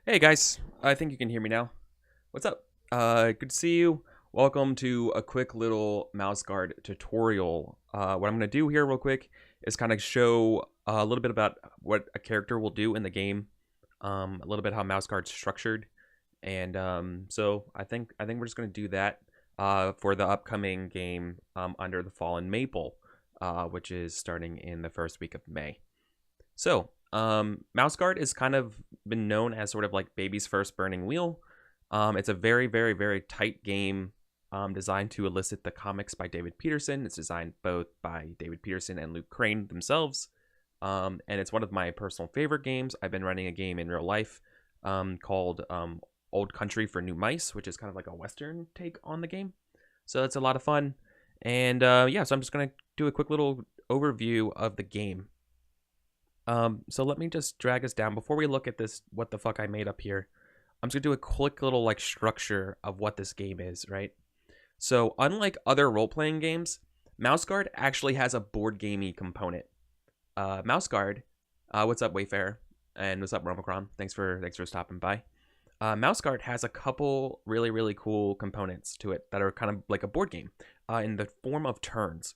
Hey guys, I think you can hear me now. What's up? Good to see you. Welcome to a quick little mouse guard tutorial. What I'm going to do here real quick is kind of show a little bit about what a character will do in the game, a little bit how mouse guard's structured, and so I think we're just going to do that for the upcoming game Under the Fallen Maple, which is starting in the first week of May. So, Mouse Guard is kind of been known as sort of like baby's first burning wheel. It's a very, very, very tight game designed to elicit the comics by David Peterson. It's designed both by David Peterson and Luke Crane themselves. And it's one of my personal favorite games. I've been running a game in real life called Old Country for New Mice, which is kind of like a Western take on the game. So it's a lot of fun. And yeah, so I'm just going to do a quick little overview of the game. So let me just drag us down before we look at this, what the fuck I made up here. I'm just gonna do a quick little like structure of what this game is, right? So unlike other role-playing games, Mouse Guard actually has a board gamey component. Mouse Guard, what's up Wayfair, and what's up Romacron? Thanks for stopping by. Mouse Guard has a couple really cool components to it that are kind of like a board game, in the form of turns.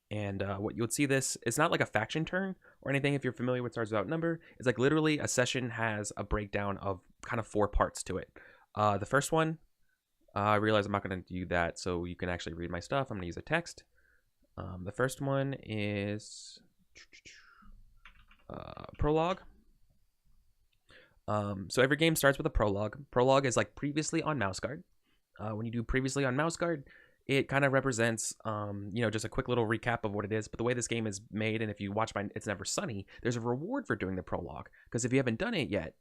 And what you would see this is not like a faction turn or anything. If you're familiar with Stars Without Number, it's like literally a session has a breakdown of kind of 4 parts to it. The first one, I realize I'm not going to do that, so you can actually read my stuff. I'm going to use a text. The first one is prologue. So every game starts with a prologue. Prologue is like previously on Mouse Guard. When you do previously on Mouse Guard, it kind of represents, just a quick little recap of what it is. But the way this game is made, and if you watch my It's Never Sunny, there's a reward for doing the prologue. Because if you haven't done it yet,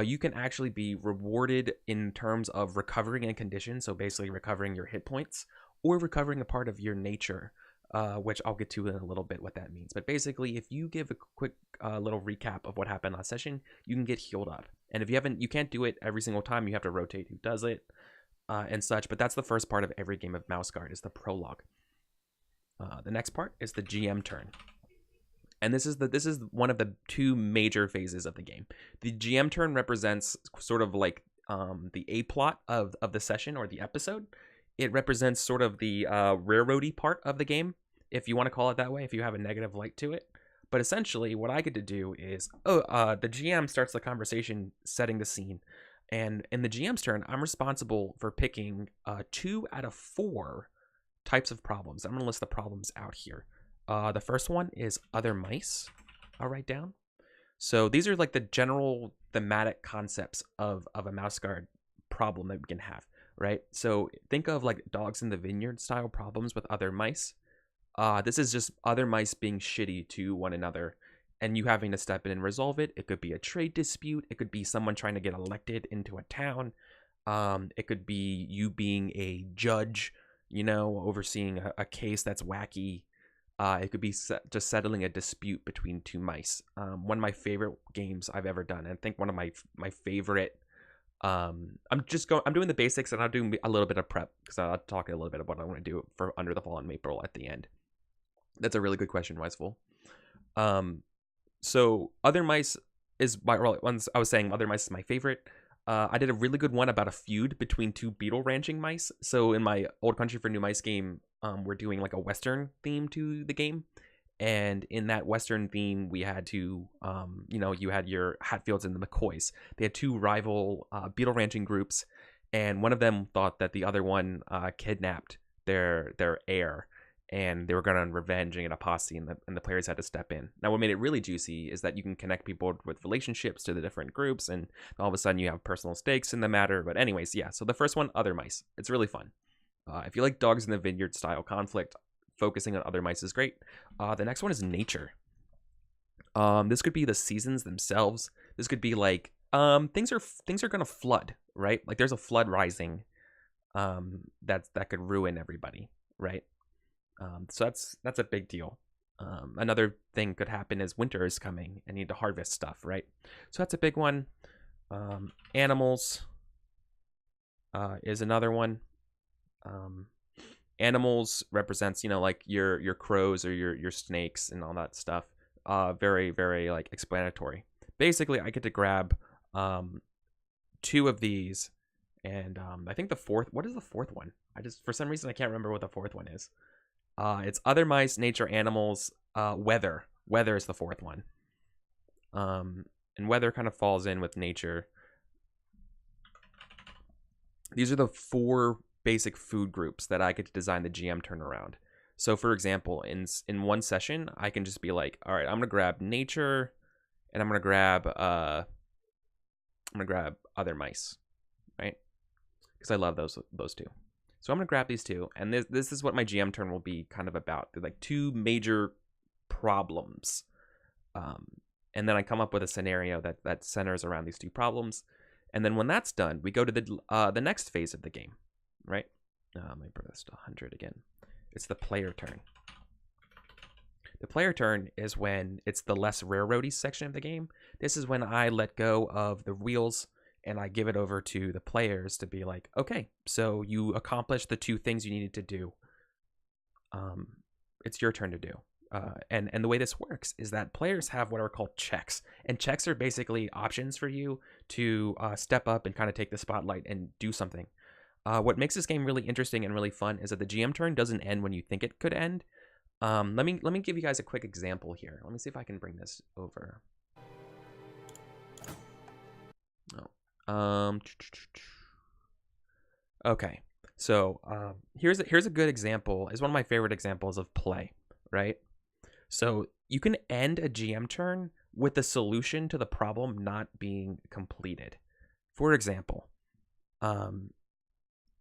you can actually be rewarded in terms of recovering in condition. So basically recovering your hit points or recovering a part of your nature, which I'll get to in a little bit what that means. But basically, if you give a quick little recap of what happened last session, you can get healed up. And if you can't do it every single time. You have to rotate who does it. And such, but that's the first part of every game of Mouse Guard is the prologue. The next part is the GM turn, and this is one of the 2 major phases of the game. The GM turn represents sort of like the A plot of the session or the episode. It represents sort of the railroady part of the game, if you want to call it that way, if you have a negative light to it. But essentially, what I get to do is, the GM starts the conversation, setting the scene. And in the GM's turn, I'm responsible for picking 2 out of 4 types of problems. I'm going to list the problems out here. The first one is other mice. I'll write down. So these are like the general thematic concepts of a mouse guard problem that we can have, right? So think of like Dogs in the Vineyard style problems with other mice. This is just other mice being shitty to one another, and you having to step in and resolve it. It could be a trade dispute. It could be someone trying to get elected into a town. It could be you being a judge, overseeing a case that's wacky. It could be just settling a dispute between 2 mice. One of my favorite games I've ever done. And I think one of my favorite. I'm doing the basics, and I'll do a little bit of prep because I'll talk a little bit about what I want to do for Under the Fallen Maple at the end. That's a really good question, Wiseful. So other mice is I was saying other mice is my favorite. I did a really good one about a feud between 2 beetle ranching mice. So in my Old Country for New Mice game, we're doing like a Western theme to the game. And in that Western theme, we had to, you had your Hatfields and the McCoys. They had 2 rival beetle ranching groups. And one of them thought that the other one kidnapped their heir. And they were going on revenge and get a posse, and the players had to step in. Now, what made it really juicy is that you can connect people with relationships to the different groups, and all of a sudden you have personal stakes in the matter. But anyways, yeah, so the first one, other mice. It's really fun. If you like Dogs in the Vineyard style conflict, focusing on other mice is great. The next one is nature. This could be the seasons themselves. This could be like things are going to flood, right? Like there's a flood rising that could ruin everybody, right? So that's a big deal. Another thing could happen is winter is coming and you need to harvest stuff, right? So that's a big one. Animals is another one. Animals represents, like your crows or your snakes and all that stuff. Very, very like explanatory. Basically, I get to grab 2 of these, and I think the fourth. What is the fourth one? For some reason I can't remember what the fourth one is. It's other mice, nature, animals, weather. Weather is the fourth one. And weather kind of falls in with nature. These are the 4 basic food groups that I get to design the GM turn around. So for example, in one session, I can just be like, all right, I'm gonna grab nature, and I'm gonna grab other mice, right? Because I love those 2. So I'm gonna grab these 2, and this is what my GM turn will be kind of about. They're like 2 major problems, and then I come up with a scenario that centers around these 2 problems. And then when that's done, we go to the next phase of the game, right? Let me bring this to 100 again. It's the player turn. The player turn is when it's the less railroady section of the game. This is when I let go of the wheels and I give it over to the players to be like, okay, so you accomplished the 2 things you needed to do. It's your turn to do. And the way this works is that players have what are called checks, and checks are basically options for you to step up and kind of take the spotlight and do something. What makes this game really interesting and really fun is that the GM turn doesn't end when you think it could end. Let me give you guys a quick example here. Let me see if I can bring this over. Okay, so here's a good example. It's one of my favorite examples of play, right? So you can end a GM turn with the solution to the problem not being completed. For example,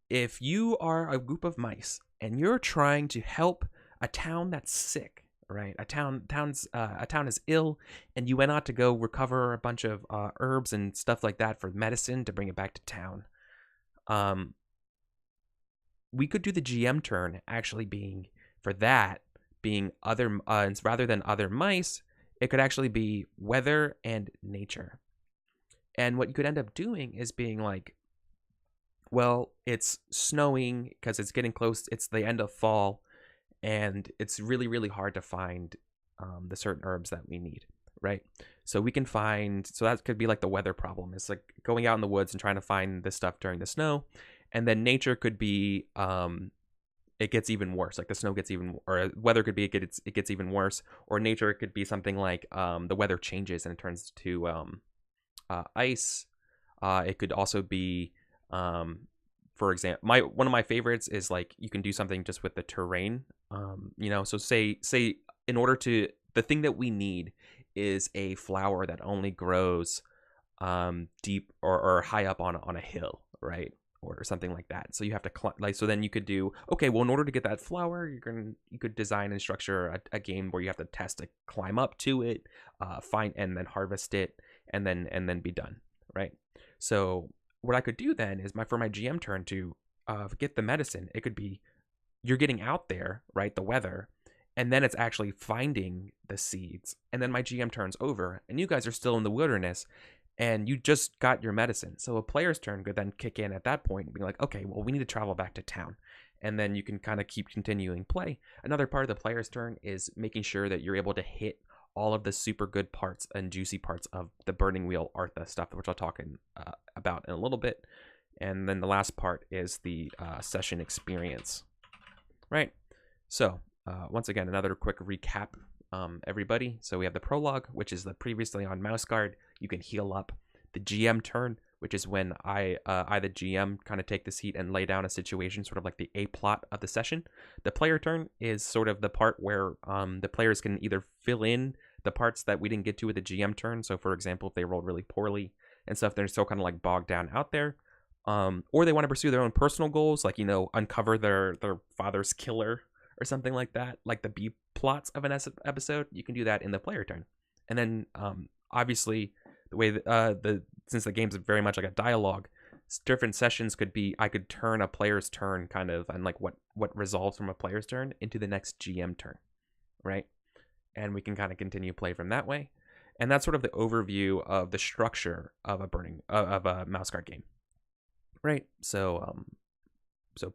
if you are a group of mice and you're trying to help a town that's sick, right? A town is ill, and you went out to go recover a bunch of herbs and stuff like that for medicine to bring it back to town. We could do the GM turn actually being other rather than other mice. It could actually be weather and nature. And what you could end up doing is being like, well, it's snowing because it's getting close. It's the end of fall, and it's really, really hard to find the certain herbs that we need, right? So we can find, so that could be like the weather problem. It's like going out in the woods and trying to find this stuff during the snow. And then nature could be, it gets even worse. Like the snow gets even, or weather could be, it gets even worse. Or nature could be something like the weather changes and it turns to ice. It could also be, for example, one of my favorites is like you can do something just with the terrain. So say in order to, the thing that we need is a flower that only grows deep or high up on a hill, right? Or something like that. So you have to so then you could do, okay, well, in order to get that flower, you could design and structure a game where you have to test to climb up to it, find and then harvest it, and then be done, right? So what I could do then is for my GM turn to get the medicine, it could be you're getting out there, right? The weather, and then it's actually finding the seeds, and then my GM turns over, and you guys are still in the wilderness. And you just got your medicine. So a player's turn could then kick in at that point and be like, okay, well, we need to travel back to town. And then you can kind of keep continuing play. Another part of the player's turn is making sure that you're able to hit all of the super good parts and juicy parts of the Burning Wheel Artha stuff, which I'll talk about in a little bit. And then the last part is the session experience, right? So once again, another quick recap. Everybody. So we have the prologue, which is the previously on mouse guard. You can heal up. The GM turn, which is when I the GM, kind of take the seat and lay down a situation, sort of like the A plot of the session. The player turn is sort of the part where the players can either fill in the parts that we didn't get to with the GM turn. So for example, if they rolled really poorly and stuff, they're still kind of like bogged down out there. Or they want to pursue their own personal goals, like, uncover their father's killer or something like that, like the B plots of an episode. You can do that in the player turn. And then obviously the way that, since the game's very much like a dialogue, different sessions could be, I could turn a player's turn kind of, and like what resolves from a player's turn into the next GM turn, right? And we can kind of continue play from that way. And that's sort of the overview of the structure of a mouse guard game, right? So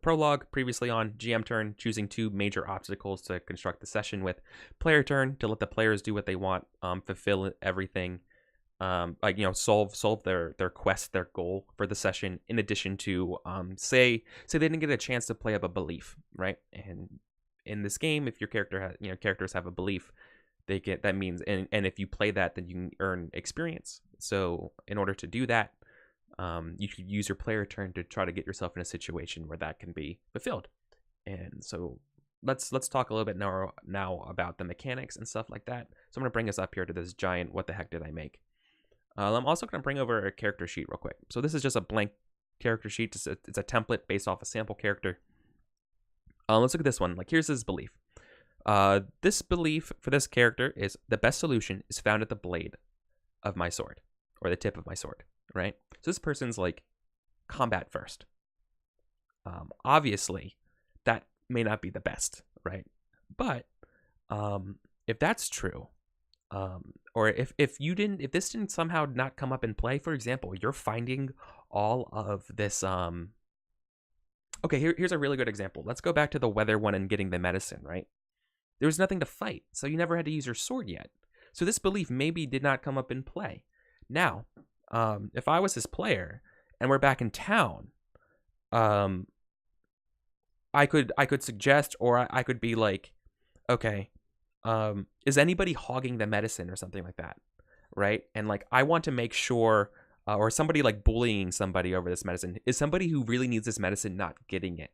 prologue, previously on GM turn, choosing 2 major obstacles to construct the session with. Player turn, to let the players do what they want, fulfill everything. like solve their quest, their goal for the session, in addition to say they didn't get a chance to play up a belief, right? And in this game, if your character has, characters have a belief, they get, that means, and if you play that, then you can earn experience. So in order to do that, you should use your player turn to try to get yourself in a situation where that can be fulfilled. And so let's talk a little bit now about the mechanics and stuff like that. So I'm going to bring us up here to this giant what the heck did I make. I'm also going to bring over a character sheet real quick. So this is just a blank character sheet. It's a template based off a sample character. Let's look at this one. Like, here's his belief. This belief for this character is the best solution is found at the blade of my sword, or the tip of my sword, right? So this person's like combat first. Obviously, that may not be the best, right? But if that's true, or if this didn't somehow not come up in play, for example, you're finding all of this. Okay, here's a really good example. Let's go back to the weather one and getting the medicine, right? There was nothing to fight, so you never had to use your sword yet. So this belief maybe did not come up in play. Now, if I was this player and we're back in town, I could suggest, or I could be like, okay, is anybody hogging the medicine or something like that, right? And like, I want to make sure, or somebody like bullying somebody over this medicine, is somebody who really needs this medicine not getting it,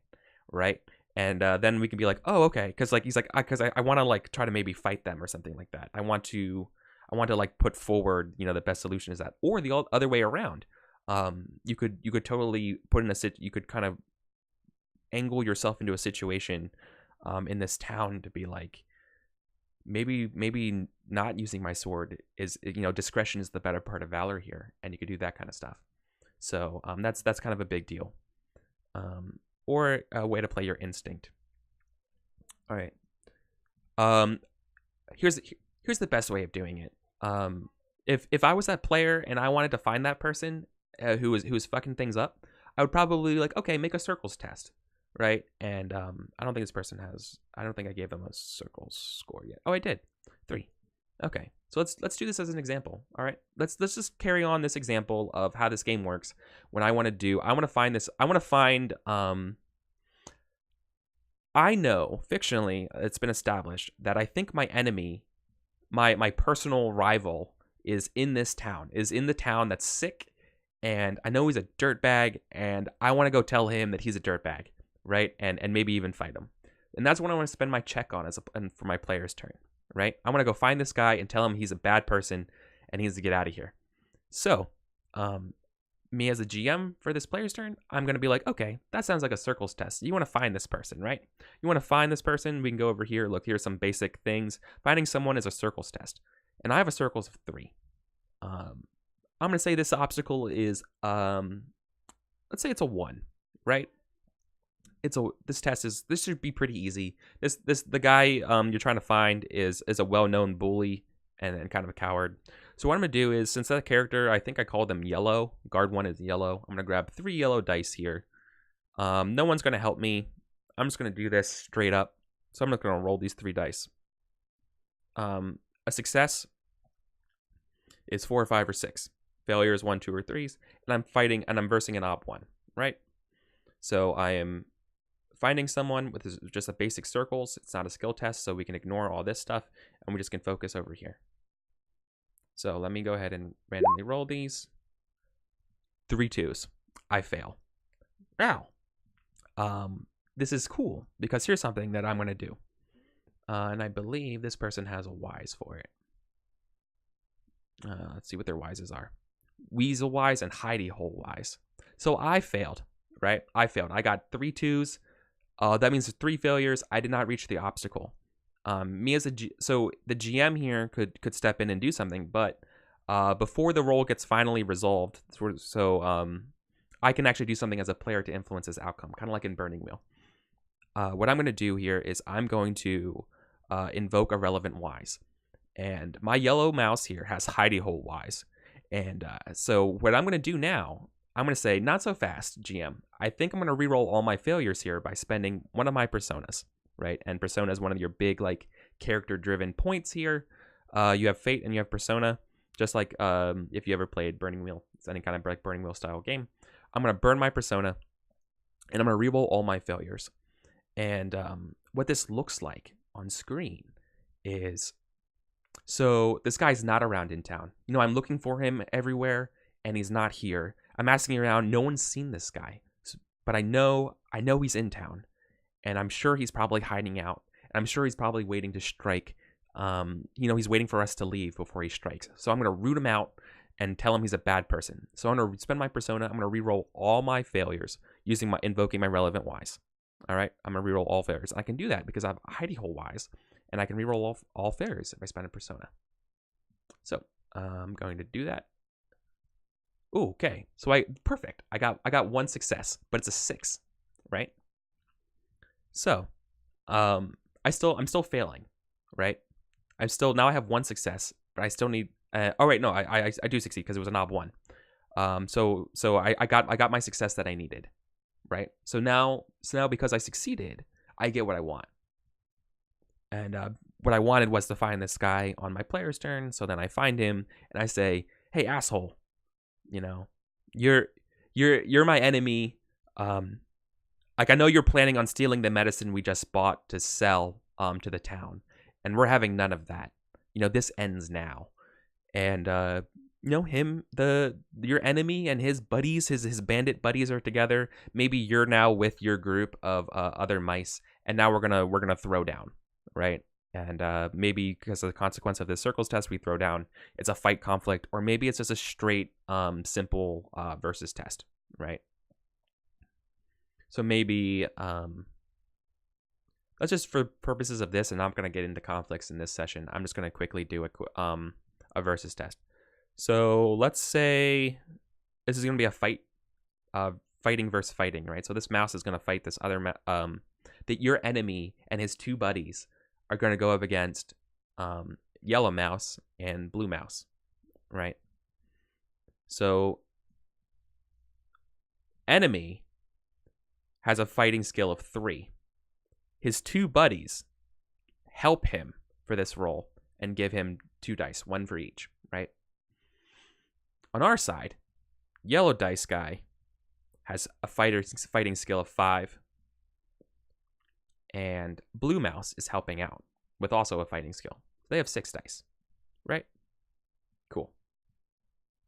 right? And then we can be like, oh, okay, because like he's like, because I want to like try to maybe fight them or something like that. I want to like put forward, the best solution is that, or the other way around. You could totally put in you could kind of angle yourself into a situation in this town to be like, maybe not using my sword is, discretion is the better part of valor here, and you could do that kind of stuff. So that's kind of a big deal. Or a way to play your instinct. All right. Here's the best way of doing it. If I was that player and I wanted to find that person who was fucking things up, I would probably like, okay, make a circles test, right? And I don't think this person has. I don't think I gave them a circles score yet. Oh, I did. 3. Okay, so let's do this as an example. All right, let's just carry on this example of how this game works. When I want to find this. I want to find. I know fictionally it's been established that I think my enemy, my personal rival, is in this town. Is in the town that's sick, and I know he's a dirtbag, and I want to go tell him that he's a dirtbag, right? And maybe even fight him. And that's what I want to spend my check on for my player's turn. Right? I want to go find this guy and tell him he's a bad person and he needs to get out of here. So, me as a GM for this player's turn, I'm going to be like, okay, that sounds like a circles test. You want to find this person, right? You want to find this person. We can go over here. Look, here's some basic things. Finding someone is a circles test. And I have a circles of 3. I'm going to say this obstacle is, let's say it's a 1, right? This should be pretty easy. The guy you're trying to find is a well-known bully and kind of a coward. So what I'm gonna do is, since that character, I think I called them yellow. Guard 1 is yellow. I'm gonna grab 3 yellow dice here. No one's gonna help me. I'm just gonna do this straight up. So I'm just gonna roll these 3 dice. A success is 4 or 5 or 6. Failure is 1, 2, or 3s. And I'm fighting, and I'm versing an op 1, right? So I am finding someone with just a basic circles. It's not a skill test, so we can ignore all this stuff, and we just can focus over here. So let me go ahead and randomly roll these. 3 2s. I fail. Now, this is cool, because here's something that I'm going to do. And I believe this person has a wise for it. Let's see what their wises are. Weasel wise and hidey hole wise. So I failed, right? I failed. I got 3 2s. That means 3 failures. I did not reach the obstacle. So the GM here could step in and do something, but before the roll gets finally resolved, so I can actually do something as a player to influence this outcome, kind of like in Burning Wheel. What I'm going to do here is I'm going to invoke a relevant wise, and my yellow mouse here has hidey hole wise, and so what I'm going to do now, I'm going to say, not so fast, GM. I think I'm going to re-roll all my failures here by spending one of my personas, right? And persona is one of your big, like, character-driven points here. You have fate and you have persona. just like if you ever played Burning Wheel. It's any kind of like Burning Wheel style game. I'm going to burn my persona, and I'm going to reroll all my failures. And what this looks like on screen is, so this guy's not around in town. You know, I'm looking for him everywhere, and he's not here. I'm asking around. No one's seen this guy, but I know he's in town, and I'm sure he's probably hiding out. And I'm sure he's probably waiting to strike. You know, he's waiting for us to leave before he strikes. So I'm going to root him out and tell him he's a bad person. So I'm going to spend my persona. I'm going to reroll all my failures invoking my relevant Ys. All right, I'm going to reroll all failures. I can do that because I have hidey hole Ys, and I can reroll all failures if I spend a persona. So I'm going to do that. Ooh, okay. So perfect. I got one success, but it's a 6, right? So I'm still failing, right? Now I have one success, but I still need. Oh wait, no, I do succeed because it was a knob 1. So I got my success that I needed, right? So now because I succeeded, I get what I want. And what I wanted was to find this guy on my player's turn. So then I find him and I say, "Hey, asshole, you know, you're my enemy. Like I know you're planning on stealing the medicine we just bought to sell to the town, and we're having none of that. You know, this ends now." And you know, your enemy and his buddies, his bandit buddies are together. Maybe you're now with your group of other mice, and now we're gonna throw down, right? And maybe because of the consequence of this circles test, we throw down. It's a fight conflict, or maybe it's just a straight simple versus test, right? So maybe let's just, for purposes of this, and I'm not gonna get into conflicts in this session, I'm just gonna quickly do a versus test. So let's say this is going to be a fight, fighting versus fighting, right? So this mouse is going to fight this other, that your enemy and his 2 buddies are going to go up against yellow mouse and blue mouse, right? So enemy has a fighting skill of 3. His 2 buddies help him for this roll and give him 2 dice, 1 for each, right? On our side, yellow dice guy has a fighting skill of 5, and blue mouse is helping out with also a fighting skill. They have 6 dice, right? Cool.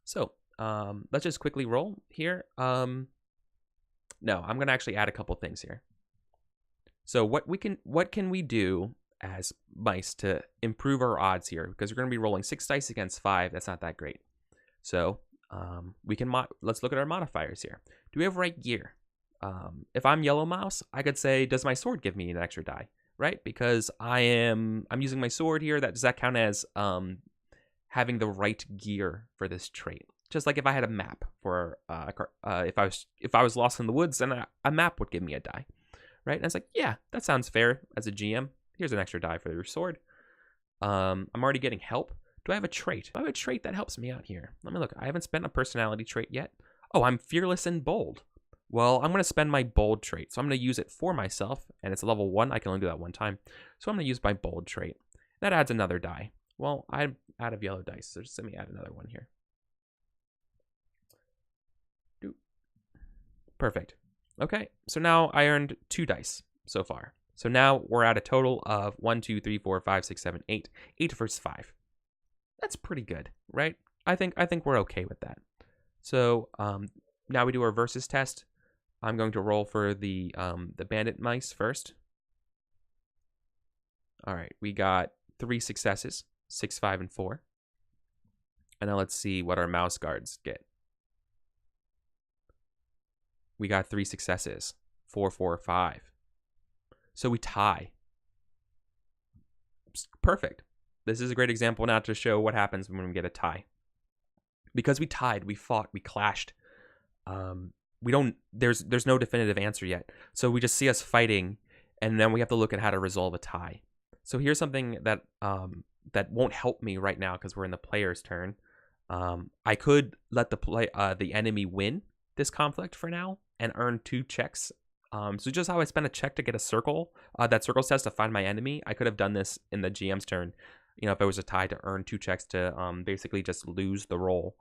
So let's just quickly roll here. No, I'm gonna actually add a couple things here. So what can we do as mice to improve our odds here? Because we're going to be rolling 6 dice against 5. That's not that great. So we can let's look at our modifiers here. Do we have right gear? If I'm yellow mouse, I could say, does my sword give me an extra die? Right? Because I'm using my sword here. Does that count as having the right gear for this trait? Just like if I had a map for if I was lost in the woods, then a map would give me a die, right? And it's like, yeah, that sounds fair as a GM. Here's an extra die for your sword. I'm already getting help. Do I have a trait? Do I have a trait that helps me out here? Let me look. I haven't spent a personality trait yet. Oh, I'm fearless and bold. Well, I'm going to spend my bold trait. So I'm going to use it for myself. And it's a level 1. I can only do that 1 time. So I'm going to use my bold trait. That adds another die. Well, I'm out of yellow dice. So just let me add another one here. Perfect. Okay. So now I earned 2 dice so far. So now we're at a total of 1, 2, 3, 4, 5, 6, 7, 8. 8 versus 5. That's pretty good, right? I think we're okay with that. So now we do our versus test. I'm going to roll for the bandit mice first. All right, we got 3 successes, 6, 5, and 4. And now let's see what our mouse guards get. We got 3 successes, 4, 4, 5. So we tie. Perfect. This is a great example now to show what happens when we get a tie. Because we tied, we fought, we clashed. There's no definitive answer yet. So we just see us fighting, and then we have to look at how to resolve a tie. So here's something that that won't help me right now because we're in the player's turn. I could let the enemy win this conflict for now and earn 2 checks. So just how I spent a check to get a circle, that circles test to find my enemy, I could have done this in the GM's turn. You know, if it was a tie, to earn 2 checks to basically just lose the roll.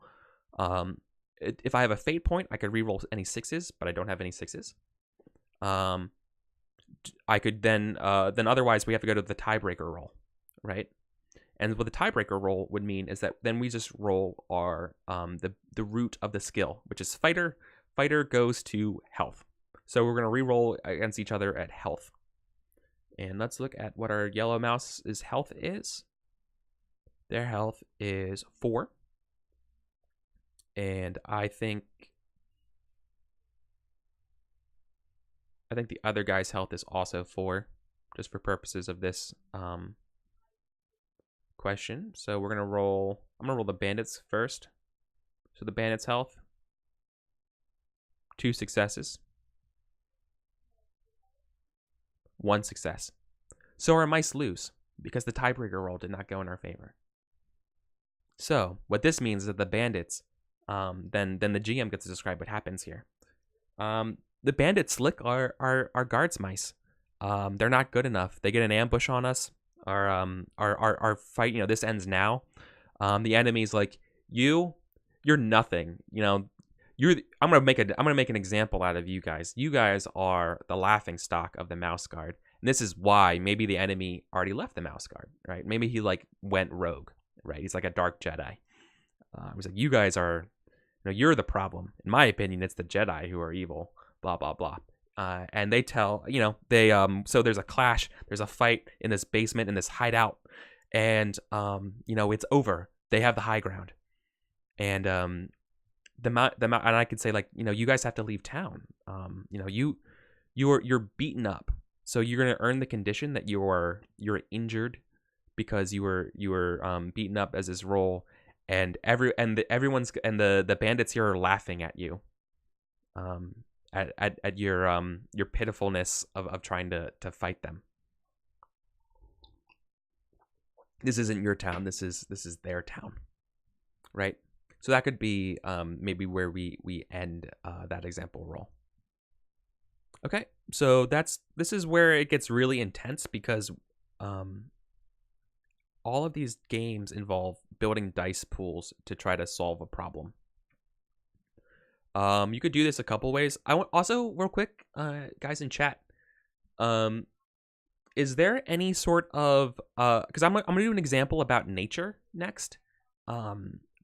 If I have a fate point, I could reroll any 6s, but I don't have any 6s. I could then otherwise we have to go to the tiebreaker roll, right? And what the tiebreaker roll would mean is that then we just roll our the root of the skill, which is fighter. Fighter goes to health. So we're going to re-roll against each other at health. And let's look at what our yellow mouse's health is. Their health is 4. And I think the other guy's health is also 4, just for purposes of this question. So we're gonna roll. I'm gonna roll the bandits first. So the bandits' health, 2 successes, 1 success. So our mice lose because the tiebreaker roll did not go in our favor. So what this means is that the bandits, then the GM gets to describe what happens here. The bandits lick our guards mice. They're not good enough. They get an ambush on us. Our fight, this ends now. The enemy's like, you're nothing. I'm gonna make an example out of you guys. You guys are the laughing stock of the mouse guard. And this is why maybe the enemy already left the mouse guard, right? Maybe he went rogue, right? He's like a dark Jedi. He's like, you guys are, you're the problem. In my opinion, it's the Jedi who are evil. Blah blah blah. And they tell, so there's a clash, there's a fight in this basement, in this hideout, and it's over. They have the high ground, and and I could say you guys have to leave town. You're beaten up, so you're gonna earn the condition that you're injured because you were beaten up as this role, and the bandits here are laughing at you. At your pitifulness of trying to fight them. This isn't your town. This is their town, right? So that could be maybe where we end that example roll. Okay, so this is where it gets really intense because all of these games involve building dice pools to try to solve a problem. You could do this a couple ways. I want also real quick, guys in chat. Is there any sort of because I'm gonna do an example about nature next.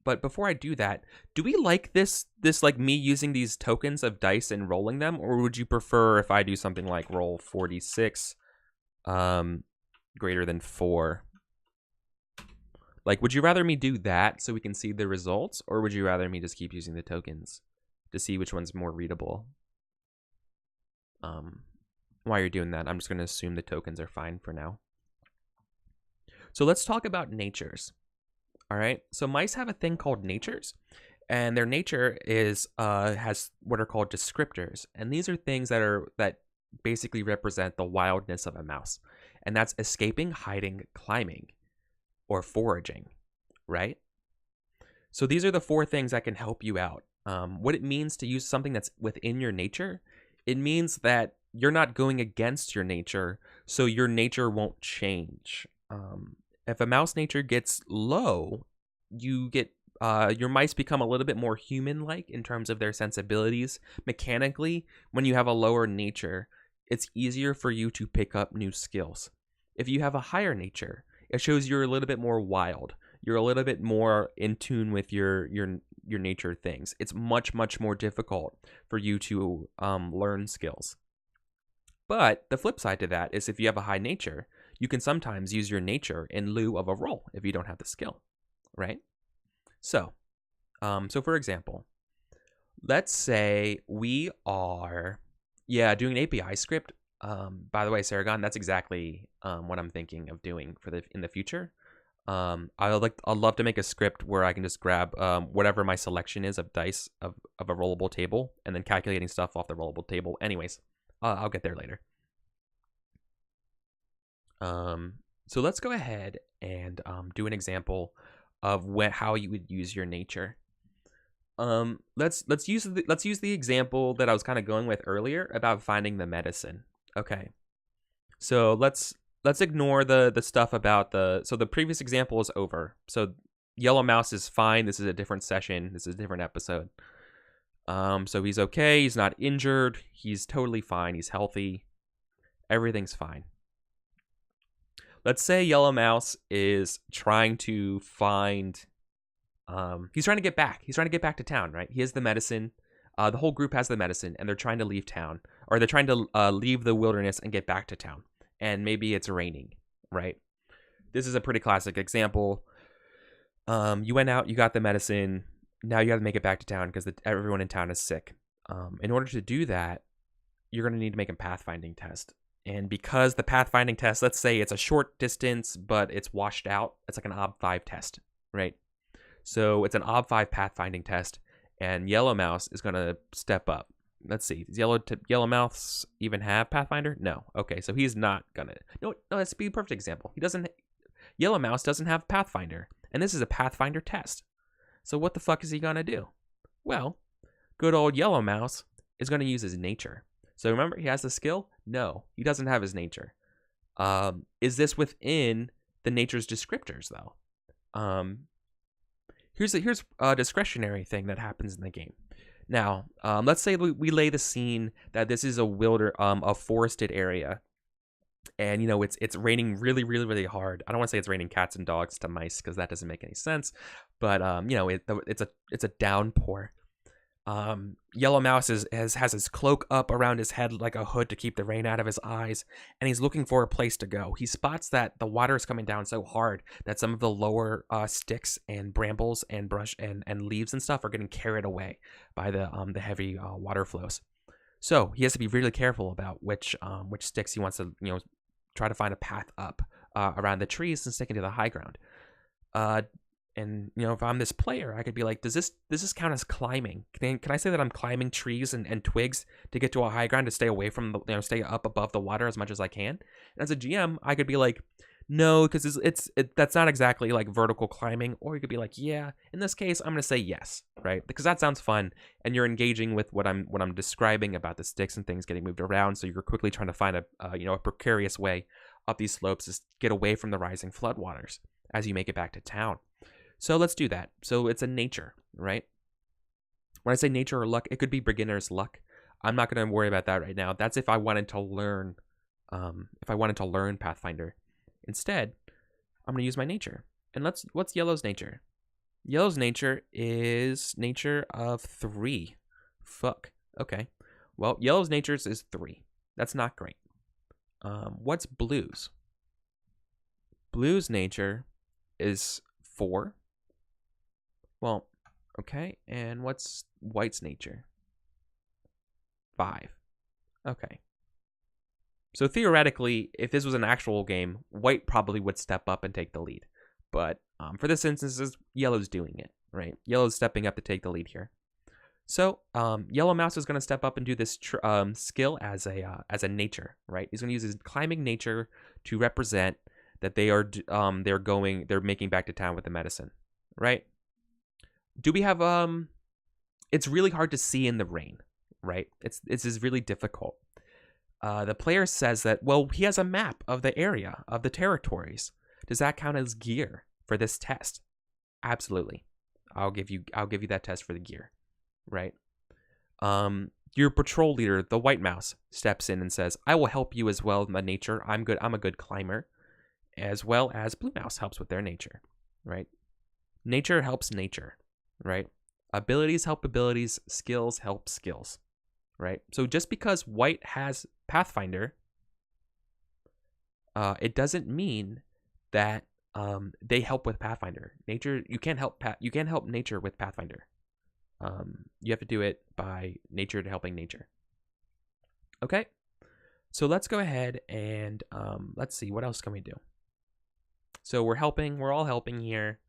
But before I do that, do we like this like me using these tokens of dice and rolling them, or would you prefer if I do something like roll 46, greater than 4? Like, would you rather me do that so we can see the results, or would you rather me just keep using the tokens to see which one's more readable? While you're doing that, I'm just going to assume the tokens are fine for now. So let's talk about natures. All right. So mice have a thing called natures, and their nature has what are called descriptors, and these are things that basically represent the wildness of a mouse, and that's escaping, hiding, climbing, or foraging, right? So these are the 4 things that can help you out. What it means to use something that's within your nature, it means that you're not going against your nature, so your nature won't change. If a mouse nature gets low, your mice become a little bit more human-like in terms of their sensibilities. Mechanically, when you have a lower nature, it's easier for you to pick up new skills. If you have a higher nature, it shows you're a little bit more wild. You're a little bit more in tune with your nature things. It's much more difficult for you to learn skills. But the flip side to that is if you have a high nature, you can sometimes use your nature in lieu of a roll if you don't have the skill, right? So for example, let's say we are doing an API script. By the way, Saragon, that's exactly what I'm thinking of doing in the future. I'd love to make a script where I can just grab whatever my selection is of dice of a rollable table and then calculating stuff off the rollable table. Anyways, I'll get there later. So let's go ahead and do an example of how you would use your nature. Let's use the example that I was kind of going with earlier about finding the medicine. Okay, so let's let's ignore the stuff about so the previous example is over. So Yellow Mouse is fine. This is a different session. This is a different episode. So he's okay. He's not injured. He's totally fine. He's healthy. Everything's fine. Let's say Yellow Mouse is trying to find. He's trying to get back. He's trying to get back to town, right? He has the medicine. The whole group has the medicine, and they're trying to leave town, or they're trying to leave the wilderness and get back to town. And maybe it's raining, right? This is a pretty classic example. You went out, you got the medicine. Now you have to make it back to town because everyone in town is sick. In order to do that, you're going to need to make a pathfinding test. And because the pathfinding test, let's say it's a short distance, but it's washed out, it's like an OB5 test, right? So it's an OB5 pathfinding test, and Yellow Mouse is going to step up. Let's see, does Yellow Mouse even have Pathfinder? No. Okay, so he's not going to. No, that's be a perfect example. Yellow Mouse doesn't have Pathfinder, and this is a Pathfinder test. So what the fuck is he going to do? Well, good old Yellow Mouse is going to use his nature. So remember, he has the skill? No, he doesn't have his nature. Is this within the nature's descriptors, though? Here's a discretionary thing that happens in the game. Now, let's say we lay the scene that this is a forested area, and it's raining really, really, really hard. I don't want to say it's raining cats and dogs to mice because that doesn't make any sense, but it's a downpour. Yellow Mouse has his cloak up around his head like a hood to keep the rain out of his eyes, and he's looking for a place to go. He spots that the water is coming down so hard that some of the lower sticks and brambles and brush and leaves and stuff are getting carried away by the heavy water flows. So he has to be really careful about which sticks he wants to try to find a path up around the trees and sticking to the high ground. And if I'm this player, I could be like, does this count as climbing? Can I say that I'm climbing trees and twigs to get to a high ground to stay away from stay up above the water as much as I can? And as a GM, I could be like, no, because that's not exactly like vertical climbing. Or you could be like, yeah, in this case, I'm gonna say yes, right? Because that sounds fun, and you're engaging with what I'm describing about the sticks and things getting moved around. So you're quickly trying to find a precarious way up these slopes to get away from the rising floodwaters as you make it back to town. So let's do that. So it's a nature, right? When I say nature or luck, it could be beginner's luck. I'm not going to worry about that right now. That's if I wanted to learn, Pathfinder. Instead, I'm going to use my nature. And what's Yellow's nature? Yellow's nature is nature of 3. Fuck. Okay. Well, Yellow's nature is 3. That's not great. What's Blue's? Blue's nature is 4. Well, okay. And what's White's nature? 5. Okay. So theoretically, if this was an actual game, White probably would step up and take the lead. But for this instance, Yellow's doing it, right? Yellow's stepping up to take the lead here. So Yellow Mouse is going to step up and do this skill as a nature, right? He's going to use his climbing nature to represent that they're making back to town with the medicine, right? Do we have it's really hard to see in the rain, right? It's really difficult. The player says that, well, he has a map of the area, of the territories. Does that count as gear for this test? Absolutely. I'll give you that test for the gear, right? Your patrol leader, the White Mouse, steps in and says, I will help you as well, my nature. I'm a good climber. As well as Blue Mouse helps with their nature, right? Nature helps nature, right? Abilities help abilities, skills help skills, right? So just because White has Pathfinder, it doesn't mean that they help with Pathfinder. Nature, you can't help nature with Pathfinder. You have to do it by nature to helping nature. Okay, so let's go ahead and let's see, what else can we do? So we're all helping here.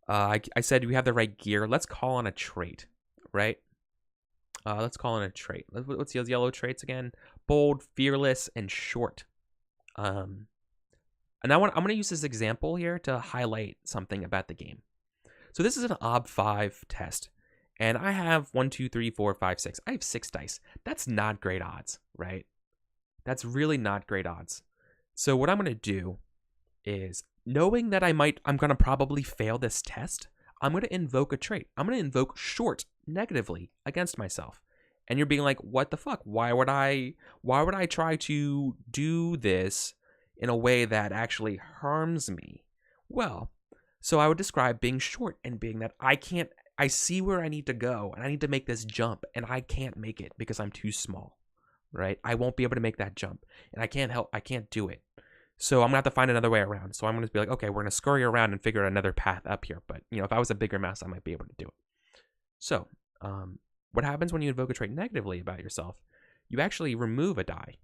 I said we have the right gear. Let's call on a trait, right? Let's call on a trait. What's those yellow traits again? Bold, fearless, and short. And I'm going to use this example here to highlight something about the game. So this is an OB5 test. And I have 1, 2, 3, 4, 5, 6. I have 6 dice. That's not great odds, right? That's really not great odds. So what I'm going to do is, knowing that I'm going to probably fail this test, I'm going to invoke a trait. I'm going to invoke short negatively against myself. And you're being like, what the fuck? Why would I try to do this in a way that actually harms me? Well, so I would describe being short and being that I see where I need to go and I need to make this jump and I can't make it because I'm too small, right? I won't be able to make that jump and I can't do it. So I'm gonna have to find another way around. So I'm gonna be like, okay, we're gonna scurry around and figure out another path up here. But if I was a bigger mouse, I might be able to do it. So, what happens when you invoke a trait negatively about yourself? You actually remove a die.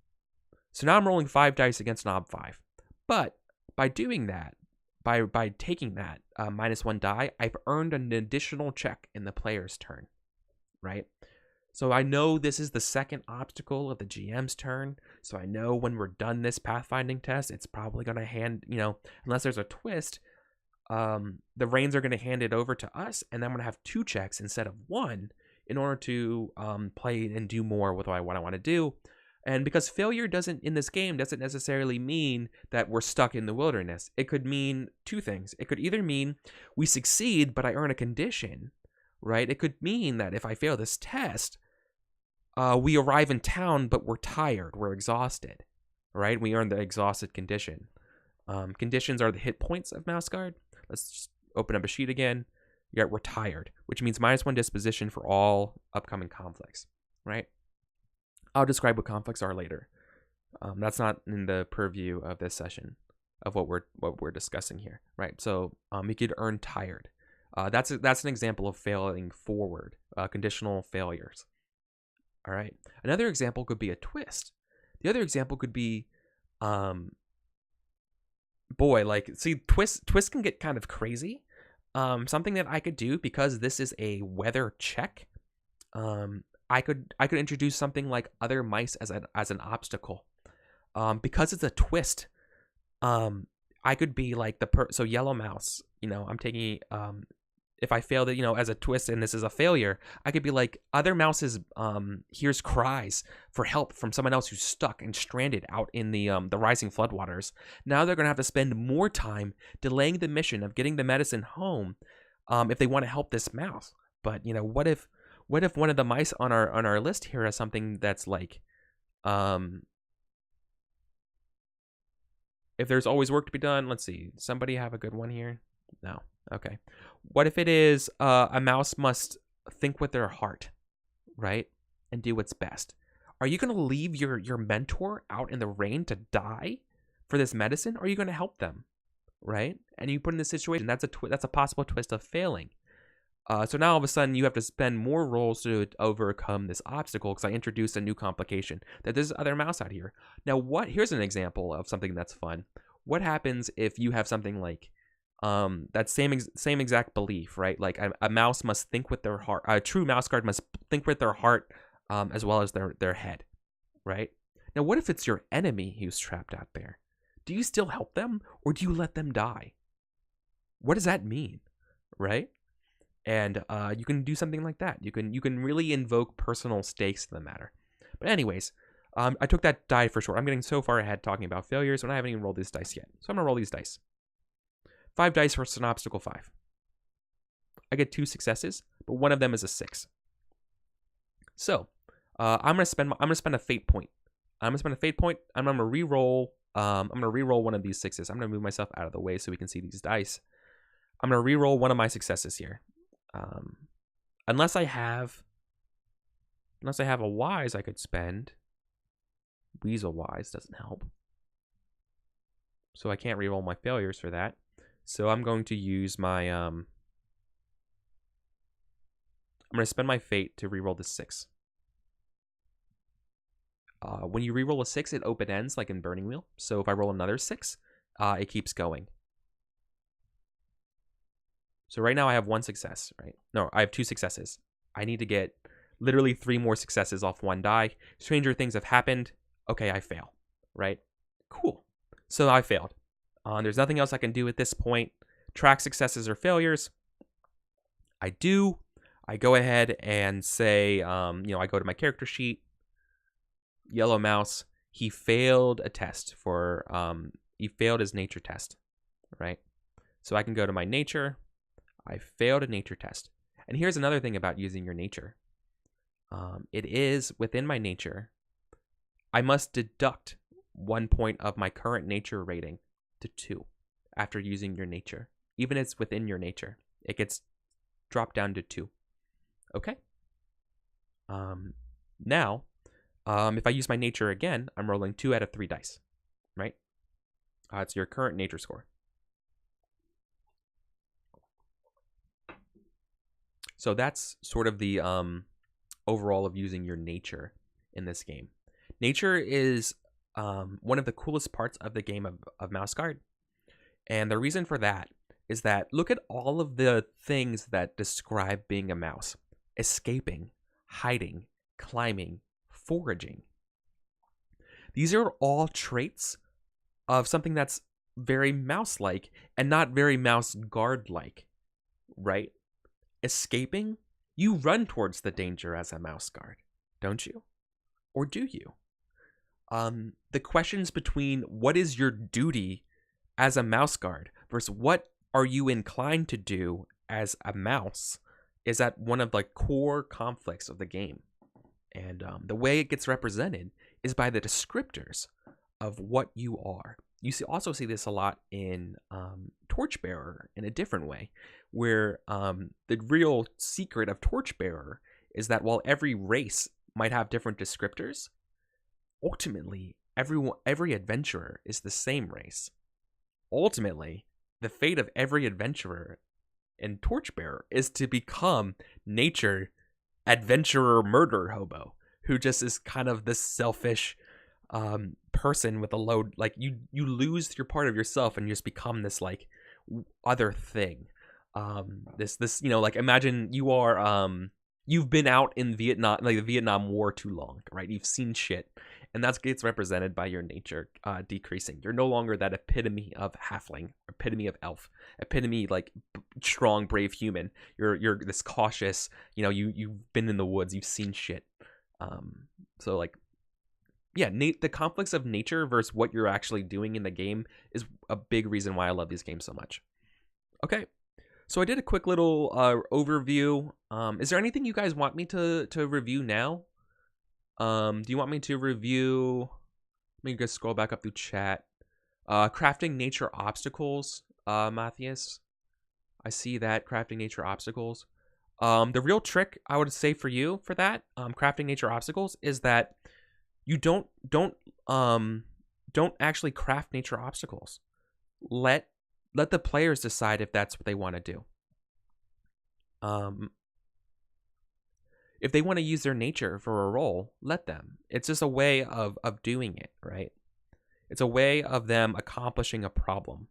So now I'm rolling 5 dice against knob 5. But by doing that, by taking that -1 die, I've earned an additional check in the player's turn, right? So I know this is the second obstacle of the GM's turn. So I know when we're done this pathfinding test, it's probably going to hand, unless there's a twist, the reins are going to hand it over to us. And then I'm going to have 2 checks instead of 1 in order to play and do more with what I want to do. And because failure in this game doesn't necessarily mean that we're stuck in the wilderness. It could mean 2 things. It could either mean we succeed, but I earn a condition, right? It could mean that if I fail this test, we arrive in town, but we're tired, we're exhausted, right? We earn the exhausted condition. Conditions are the hit points of Mouse Guard. Let's just open up a sheet again. We're tired, which means -1 disposition for all upcoming conflicts, right? I'll describe what conflicts are later. That's not in the purview of this session of what we're discussing here, right? So you could earn tired. That's an example of failing forward, conditional failures. All right. Another example could be a twist. The other example could be, twists can get kind of crazy. Something that I could do, because this is a weather check, I could introduce something like other mice as an obstacle. Because it's a twist, I could be like so yellow mouse, I'm taking if I failed it, as a twist and this is a failure, I could be like, other mouses hears cries for help from someone else who's stuck and stranded out in the rising floodwaters. Now they're going to have to spend more time delaying the mission of getting the medicine home if they want to help this mouse. But, what if one of the mice on our list here has something that's like, if there's always work to be done, let's see, somebody have a good one here? No. Okay. What if it is a mouse must think with their heart, right? And do what's best. Are you going to leave your mentor out in the rain to die for this medicine? Or are you going to help them, right? And you put in this situation, that's a possible twist of failing. So now all of a sudden you have to spend more rolls to overcome this obstacle because I introduced a new complication that there's other mouse out here. Now here's an example of something that's fun. What happens if you have something like that same exact belief, right? Like a mouse must think with their heart. A true mouse guard must think with their heart as well as their head, right? Now, what if it's your enemy who's trapped out there? Do you still help them or do you let them die? What does that mean, right? And you can do something like that. You can really invoke personal stakes to the matter. But anyways, I took that die for short. I'm getting so far ahead talking about failures when I haven't even rolled these dice yet. So I'm gonna roll these dice. 5 dice versus an obstacle 5. I get 2 successes, but one of them is a 6. So I'm gonna spend a fate point. I'm gonna re-roll. I'm gonna re-roll one of these 6s. I'm gonna move myself out of the way so we can see these dice. I'm gonna re-roll one of my successes here. Unless I have a wise I could spend. Weasel wise doesn't help. So I can't re-roll my failures for that. So I'm going to use my, I'm going to spend my fate to reroll the 6. When you reroll a 6, it open ends like in Burning Wheel. So if I roll another 6, it keeps going. So right now I have 1 success, right? No, I have 2 successes. I need to get literally 3 more successes off 1 die. Stranger things have happened. Okay, I fail, right? Cool. So I failed. There's nothing else I can do at this point. Track successes or failures. I go ahead and say, I go to my character sheet, yellow mouse, he failed a test for he failed his nature test, right? So I can go to my nature. I failed a nature test. And here's another thing about using your nature. It is within my nature. I must deduct 1 point of my current nature rating to 2 after using your nature. Even if it's within your nature, it gets dropped down to 2. Okay? Now, if I use my nature again, I'm rolling 2 out of 3 dice, right? It's your current nature score. So that's sort of the overall of using your nature in this game. Nature is one of the coolest parts of the game of Mouse Guard. And the reason for that is that look at all of the things that describe being a mouse. Escaping, hiding, climbing, foraging. These are all traits of something that's very mouse-like and not very Mouse Guard-like, right? Escaping, you run towards the danger as a Mouse Guard, don't you? Or do you? The questions between what is your duty as a Mouse Guard versus what are you inclined to do as a mouse is at one of the core conflicts of the game. And the way it gets represented is by the descriptors of what you are. You also see this a lot in Torchbearer in a different way, where the real secret of Torchbearer is that while every race might have different descriptors, ultimately every adventurer is the same race. Ultimately, the fate of every adventurer in Torchbearer is to become nature adventurer murder hobo, who just is kind of this selfish person with a load. Like you lose your part of yourself and you just become this like other thing. This like imagine you are you've been out in Vietnam, like the Vietnam War, too long, right? You've seen shit, and that gets represented by your nature decreasing. You're no longer that epitome of halfling, epitome of elf, epitome like strong, brave human. You're this cautious. You've been in the woods, you've seen shit. So like, yeah, the conflicts of nature versus what you're actually doing in the game is a big reason why I love these games so much. Okay. So I did a quick little overview. Is there anything you guys want me to review now? Do you want me to review? Let me just scroll back up through chat. Crafting nature obstacles, Matthias. I see that, crafting nature obstacles. The real trick I would say for you for that, crafting nature obstacles, is that you don't actually craft nature obstacles. Let the players decide if that's what they want to do. If they want to use their nature for a role, let them. It's just a way of doing it, right? It's a way of them accomplishing a problem.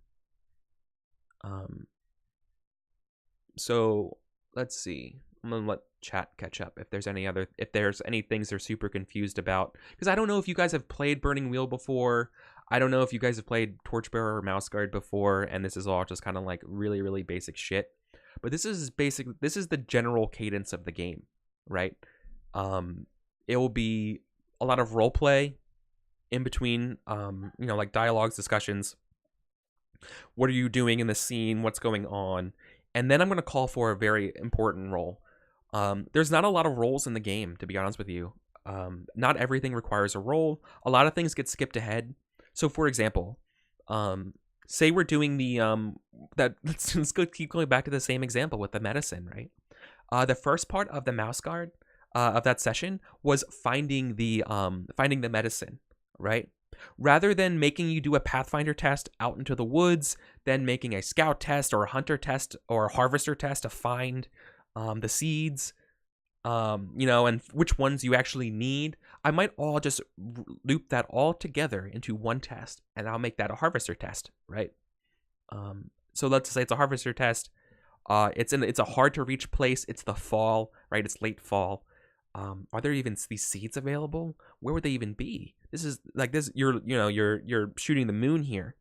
So let's see. I'm gonna let chat catch up if there's any things they're super confused about, because I don't know if you guys have played Burning Wheel before. I don't know if you guys have played Torchbearer or Mouse Guard before, and this is all just kind of like really, really basic shit. But this is the general cadence of the game, right? It will be a lot of role play in between, like dialogues, discussions. What are you doing in the scene? What's going on? And then I'm going to call for a very important role. There's not a lot of roles in the game, to be honest with you. Not everything requires a role. A lot of things get skipped ahead. So, for example, say we're doing the let's keep going back to the same example with the medicine, right? The first part of the Mouse Guard of that session was finding the medicine, right? Rather than making you do a Pathfinder test out into the woods, then making a scout test or a hunter test or a harvester test to find the seeds, and which ones you actually need, I might all just loop that all together into one test, and I'll make that a harvester test, right? So let's say it's a harvester test. It's a hard to reach place. It's the fall, right? It's late fall. Are there even these seeds available? Where would they even be? This is like this. You're shooting the moon here.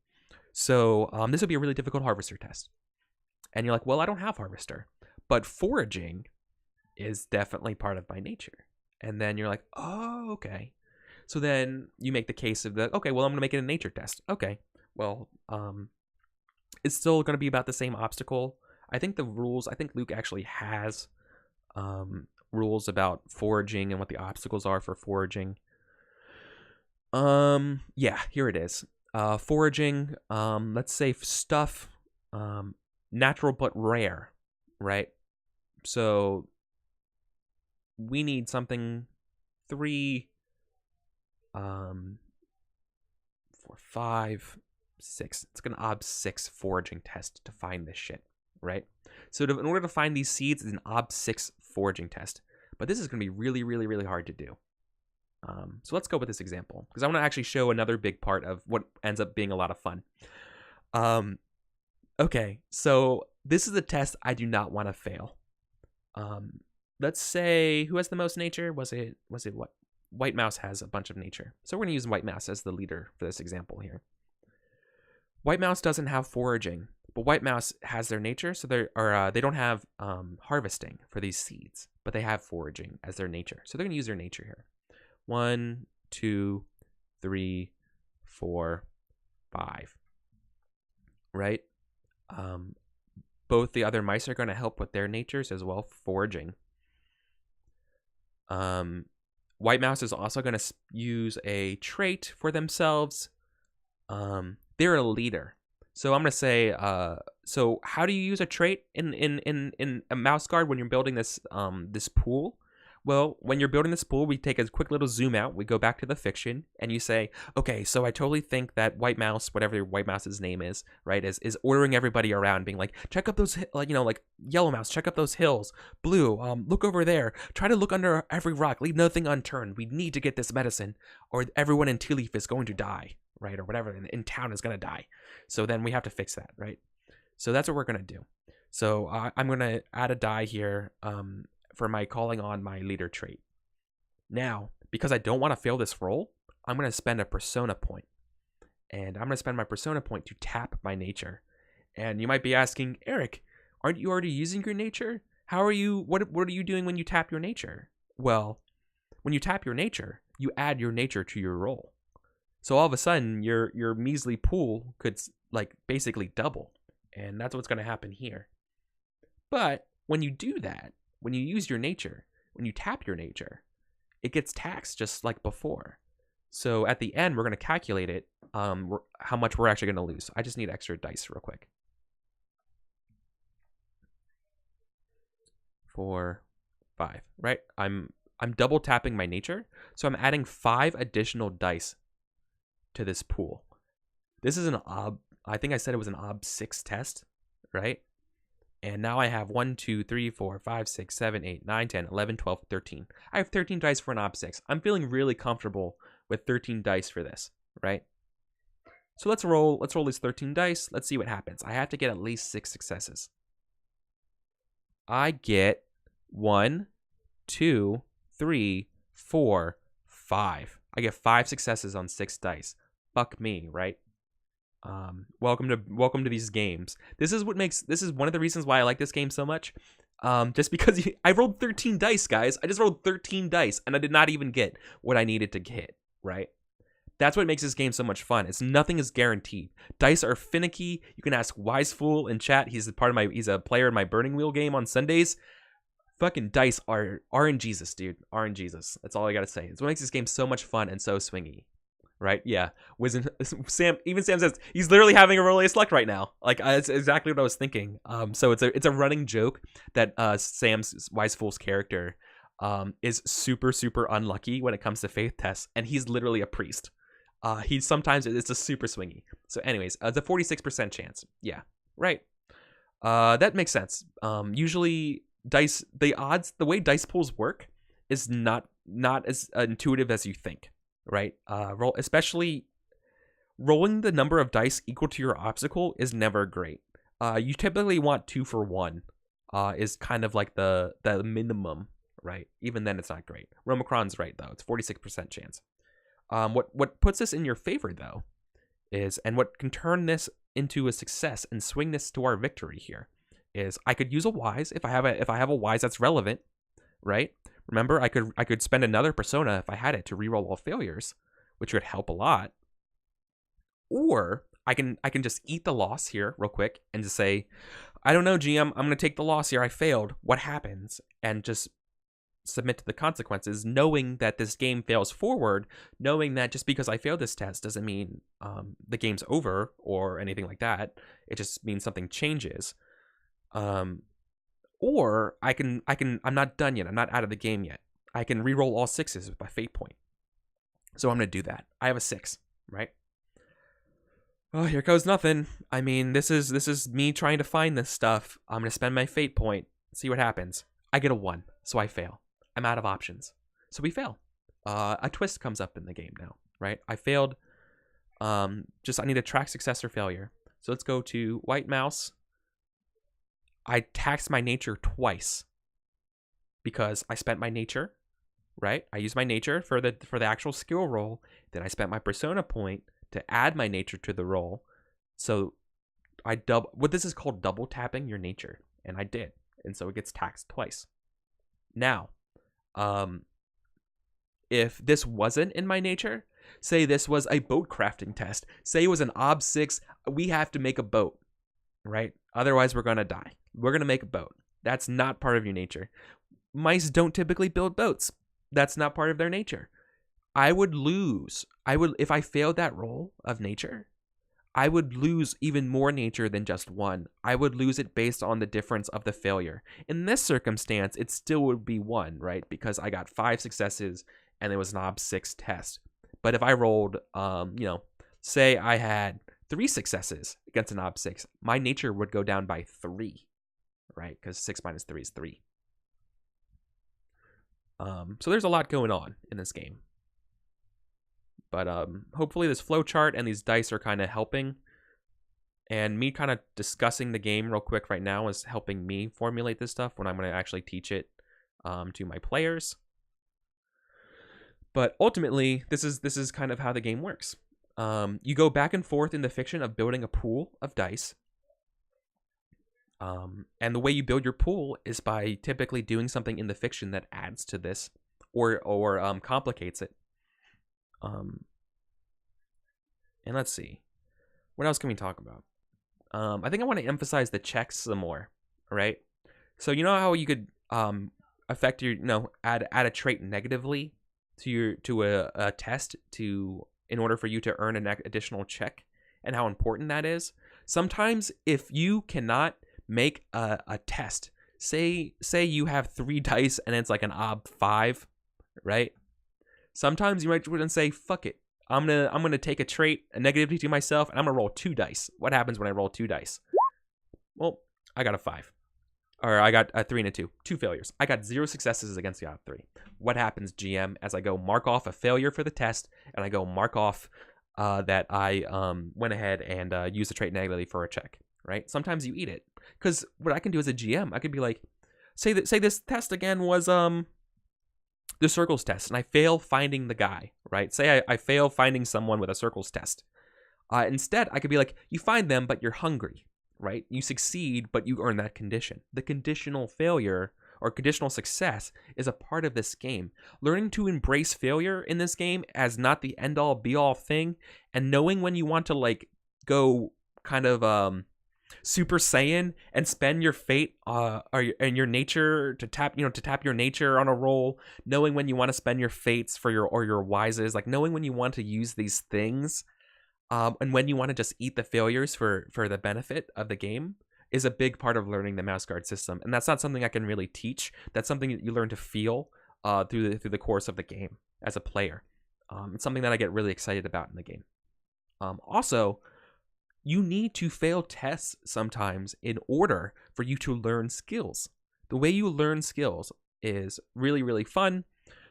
So this would be a really difficult harvester test. And you're like, well, I don't have harvester, but foraging is definitely part of my nature. And then you're like, oh, okay. So then you make the case of okay, well, I'm going to make it a nature test. Okay, well, it's still going to be about the same obstacle. I think Luke actually has rules about foraging and what the obstacles are for foraging. Yeah, here it is. Foraging, let's say stuff, natural but rare, right? So we need something 3, 4, 5, 6. It's an ob 6 foraging test to find this shit, right? So in order to find these seeds, it's an ob 6 foraging test. But this is going to be really, really, really hard to do. So let's go with this example, because I want to actually show another big part of what ends up being a lot of fun. Okay, so this is a test I do not want to fail. Let's say, who has the most nature? Was it what? White Mouse has a bunch of nature. So we're going to use White Mouse as the leader for this example here. White Mouse doesn't have foraging, but White Mouse has their nature, so they don't have harvesting for these seeds, but they have foraging as their nature. So they're going to use their nature here. 1, 2, 3, 4, 5. Right? Both the other mice are going to help with their natures as well, foraging. White Mouse is also going to use a trait for themselves. They're a leader. So I'm going to say, so how do you use a trait in a mouse guard when you're building this this pool? Well, when you're building this pool, we take a quick little zoom out. We go back to the fiction, and you say, okay, so I totally think that White Mouse, whatever White Mouse's name is, right, is ordering everybody around, being like, check up those, like Yellow Mouse, check up those hills. Blue, look over there. Try to look under every rock. Leave nothing unturned. We need to get this medicine, or everyone in Tea Leaf is going to die, right, or whatever in town is going to die. So then we have to fix that, right? So that's what we're going to do. So I'm going to add a die here, for my calling on my leader trait. Now, because I don't want to fail this roll, I'm going to spend a persona point. And I'm going to spend my persona point to tap my nature. And you might be asking, Eric, aren't you already using your nature? How are you, what are you doing when you tap your nature? Well, when you tap your nature, you add your nature to your roll. So all of a sudden, your measly pool could like basically double. And that's what's going to happen here. But when you do that, when you use your nature, when you tap your nature, it gets taxed just like before. So at the end, we're going to calculate it, how much we're actually going to lose. I just need extra dice real quick. 4, 5, right? I'm double tapping my nature, so I'm adding 5 additional dice to this pool. This is an I think I said it was an ob 6 test, right? And now I have 1, 2, 3, 4, 5, 6, 7, 8, 9, 10, 11, 12, 13. I have 13 dice for an ob 6. I'm feeling really comfortable with 13 dice for this, right? So let's roll these 13 dice. Let's see what happens. I have to get at least 6 successes. I get 1, 2, 3, 4, 5. I get 5 successes on 6 dice. Fuck me, right? Welcome to these games. This is one of the reasons why I like this game so much. Just because I rolled 13 dice, guys. I just rolled 13 dice, and I did not even get what I needed to hit, right? That's what makes this game so much fun. Nothing is guaranteed. Dice are finicky. You can ask Wisefool in chat. He's a player in my Burning Wheel game on Sundays. Fucking dice are RNGesus, dude. RNGesus. That's all I gotta say. It's what makes this game so much fun and so swingy. Right? Yeah. Sam says he's literally having a Rolliest luck right now. Like, that's exactly what I was thinking. So it's a running joke that Sam's Wisefool's character is super, super unlucky when it comes to faith tests, and he's literally a priest. Sometimes it's a super swingy. So anyways, it's a 46% chance. Yeah. Right. That makes sense. Usually the way dice pools work is not as intuitive as you think. Right? Especially rolling the number of dice equal to your obstacle is never great. You typically want 2 for 1, is kind of like the minimum, right? Even then, it's not great. Romacron's right though; it's 46% chance. What puts this in your favor though is, and what can turn this into a success and swing this to our victory here, is I could use a wise if I have a wise that's relevant, right? Remember, I could spend another persona if I had it to reroll all failures, which would help a lot. Or I can just eat the loss here real quick and just say, I don't know, GM, I'm going to take the loss here. I failed. What happens? And just submit to the consequences, knowing that this game fails forward, knowing that just because I failed this test doesn't mean the game's over or anything like that. It just means something changes. Or I'm not done yet. I'm not out of the game yet. I can reroll all 6s with my fate point. So I'm going to do that. I have a 6, right? Oh, here goes nothing. I mean, this is me trying to find this stuff. I'm going to spend my fate point, see what happens. I get a 1, so I fail. I'm out of options. So we fail. A twist comes up in the game now, right? I failed. I need to track success or failure. So let's go to white mouse. I taxed my nature twice because I spent my nature, right? I used my nature for the actual skill roll. Then I spent my persona point to add my nature to the roll. So what this is called double tapping your nature, and I did. And so it gets taxed twice. Now, if this wasn't in my nature, say this was a boat crafting test, say it was an ob 6, we have to make a boat, right? Otherwise, we're going to die. We're going to make a boat. That's not part of your nature. Mice don't typically build boats. That's not part of their nature. I would lose. If I failed that roll of nature, I would lose even more nature than just 1. I would lose it based on the difference of the failure. In this circumstance, it still would be 1, right? Because I got 5 successes and it was an ob 6 test. But if I rolled, say I had 3 successes against an ob 6, my nature would go down by 3, right? Because 6 minus 3 is 3. So there's a lot going on in this game. But hopefully this flowchart and these dice are kind of helping. And me kind of discussing the game real quick right now is helping me formulate this stuff when I'm going to actually teach it to my players. But ultimately, this is kind of how the game works. You go back and forth in the fiction of building a pool of dice. And the way you build your pool is by typically doing something in the fiction that adds to this or complicates it. And let's see, what else can we talk about? I think I want to emphasize the checks some more, right? So you know how you could affect your, add a trait negatively to a test in order for you to earn an additional check, and how important that is. Sometimes if you cannot make a test, say you have 3 dice and it's like an ob 5, right? Sometimes you might wouldn't say, fuck it. I'm gonna take a trait, a negativity to myself, and I'm gonna roll 2 dice. What happens when I roll 2 dice? Well, I got a 5. Or I got a 3 and a 2. 2 failures. I got 0 successes against the ob 3. What happens, GM, as I go mark off a failure for the test, and I go mark off that I went ahead and used the trait negatively for a check, right? Sometimes you eat it. Because what I can do as a GM, I could be like, say this test again was the circles test, and I fail finding the guy, right? Say I fail finding someone with a circles test. Instead, I could be like, you find them, but you're hungry, right? You succeed, but you earn that condition. The conditional failure or conditional success is a part of this game. Learning to embrace failure in this game as not the end-all, be-all thing, and knowing when you want to go kind of Super Saiyan and spend your fate and your nature to tap your nature on a roll, knowing when you want to spend your fates for your wises, knowing when you want to use these things, and when you want to just eat the failures for the benefit of the game is a big part of learning the mouse guard system. And that's not something I can really teach. That's something that you learn to feel through the course of the game as a player. It's something that I get really excited about in the game. Also, you need to fail tests sometimes in order for you to learn skills. The way you learn skills is really, really fun.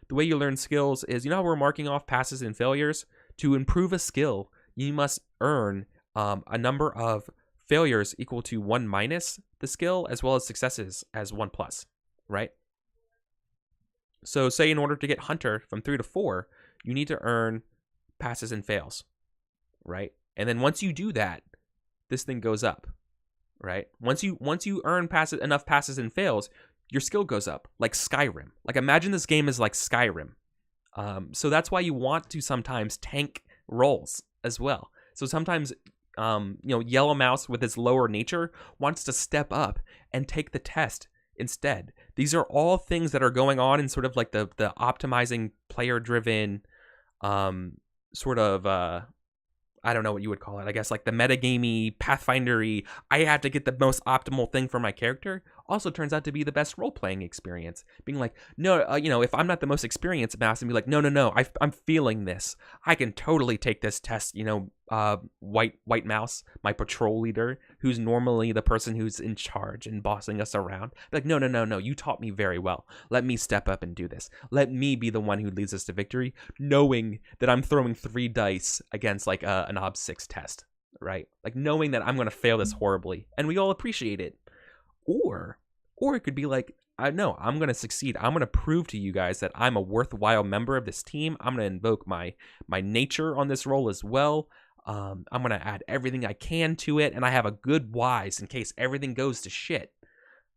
The way you learn skills is, how we're marking off passes and failures? To improve a skill, you must earn a number of failures equal to 1 minus the skill, as well as successes as 1 plus, right? So say in order to get Hunter from 3 to 4, you need to earn passes and fails, right? And then once you do that, this thing goes up, right? Once you earn enough passes and fails, your skill goes up, like Skyrim. Like imagine this game is like Skyrim. So that's why you want to sometimes tank rolls as well. So sometimes, Yellow Mouse with its lower nature wants to step up and take the test instead. These are all things that are going on in sort of like the optimizing player-driven sort of I don't know what you would call it. I guess like the metagamey, Pathfindery, I have to get the most optimal thing for my character. Also turns out to be the best role-playing experience. Being like, no, if I'm not the most experienced mouse, and be like, no, I'm feeling this. I can totally take this test. White Mouse, my patrol leader, who's normally the person who's in charge and bossing us around. Like, no, you taught me very well. Let me step up and do this. Let me be the one who leads us to victory, knowing that I'm throwing 3 dice against like an Ob 6 test, right? Like knowing that I'm going to fail this horribly, and we all appreciate it. Or it could be like, I'm going to succeed. I'm going to prove to you guys that I'm a worthwhile member of this team. I'm going to invoke my nature on this roll as well. I'm going to add everything I can to it, and I have a good wise in case everything goes to shit.